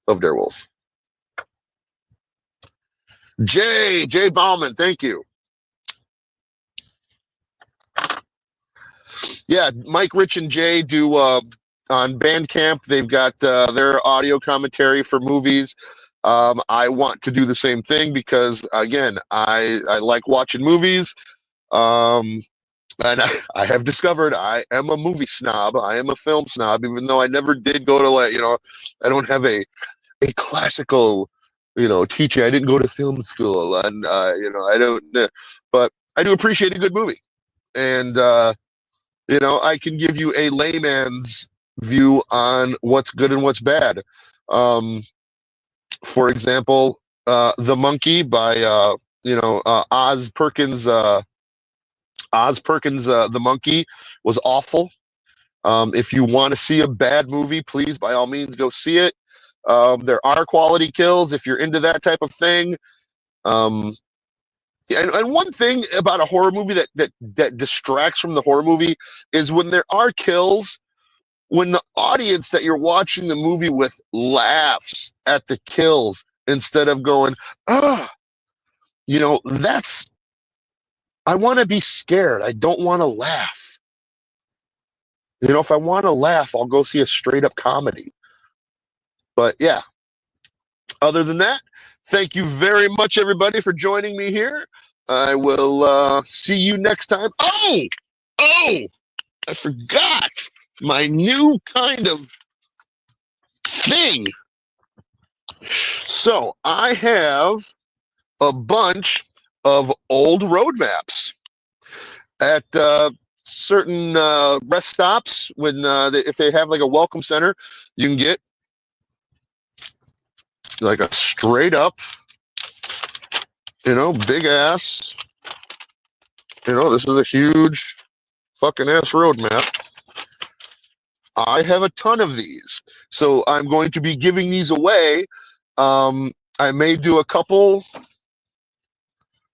Of Darewolf. Jay Bauman, thank you. Yeah, Mike, Rich, and Jay do on Bandcamp. They've got their audio commentary for movies. I want to do the same thing because, again, I like watching movies. And I have discovered I am a movie snob. I am a film snob, even though I never did go to, I don't have a classical, teaching. I didn't go to film school, and, I don't, but I do appreciate a good movie. And, I can give you a layman's view on what's good and what's bad. For example, The Monkey by, Os Perkins. Os Perkins, The Monkey was awful. If you want to see a bad movie, please, by all means, go see it. There are quality kills if you're into that type of thing. And one thing about a horror movie that distracts from the horror movie is when there are kills, when the audience that you're watching the movie with laughs at the kills instead of going, that's... I want to be scared. I don't want to laugh. If I want to laugh, I'll go see a straight up comedy. But yeah, other than that, thank you very much, everybody, for joining me here. I will see you next time. Oh, I forgot my new kind of thing. So I have a bunch of old road maps at certain rest stops when if they have like a welcome center, you can get like a straight up, big ass, this is a huge fucking ass road map. I have a ton of these, so I'm going to be giving these away. I may do a couple.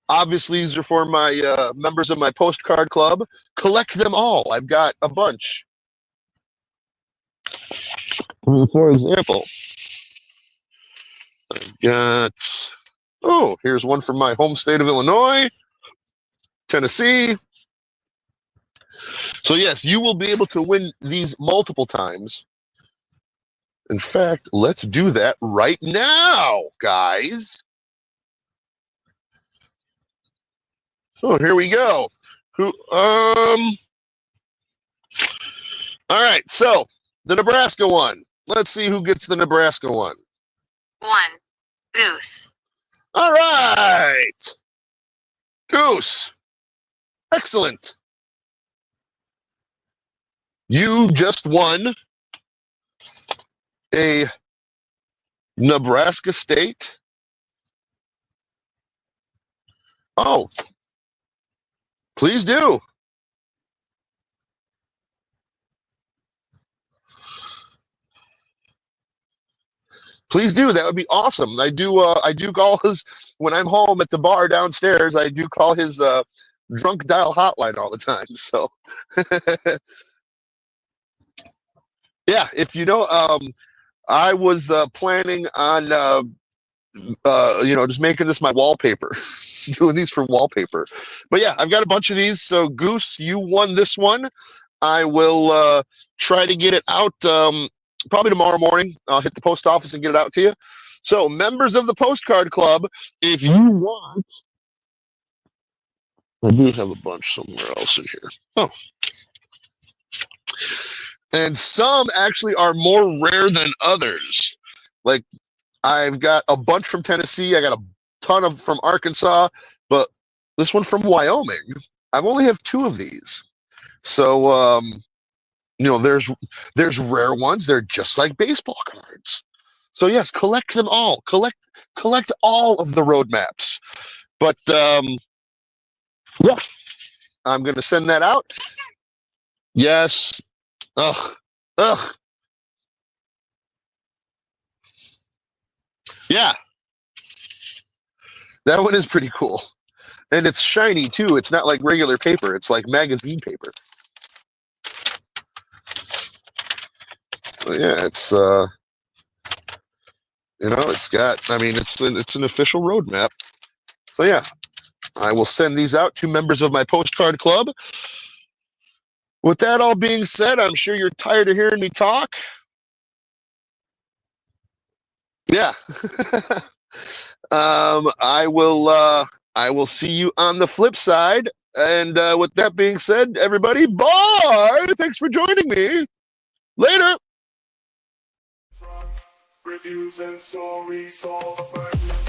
Obviously, these are for my members of my postcard club. Collect them all. I've got a bunch. For example, I've got, here's one from my home state of Illinois, Tennessee. So yes, you will be able to win these multiple times. In fact, let's do that right now, guys. So here we go. All right, so the Nebraska one. Let's see who gets the Nebraska one. 1. Goose. All right. Goose. Excellent. You just won a Nebraska State. Oh, please do. Please do. That would be awesome. I do call his, when I'm home at the bar downstairs, I do call his drunk dial hotline all the time. So yeah, if I was planning on just making this my wallpaper, doing these for wallpaper. But yeah, I've got a bunch of these. So Goose, you won this one. I will try to get it out probably tomorrow morning. I'll hit the post office and get it out to you. So members of the postcard club, if you want, I do have a bunch somewhere else in here. Oh. And some actually are more rare than others. Like I've got a bunch from Tennessee. I got a ton from Arkansas, but this one from Wyoming, I've only have 2 of these. So, there's rare ones. They're just like baseball cards. So yes, collect them all. Collect all of the road maps. But yeah, I'm gonna send that out. Yes. Ugh. Yeah. That one is pretty cool. And it's shiny too. It's not like regular paper. It's like magazine paper. But yeah, it's it's got, it's an official roadmap. So yeah, I will send these out to members of my postcard club. With that all being said, I'm sure you're tired of hearing me talk. Yeah. I will see you on the flip side. And with that being said, everybody, bye. Thanks for joining me. Later. Reviews and stories, all the facts.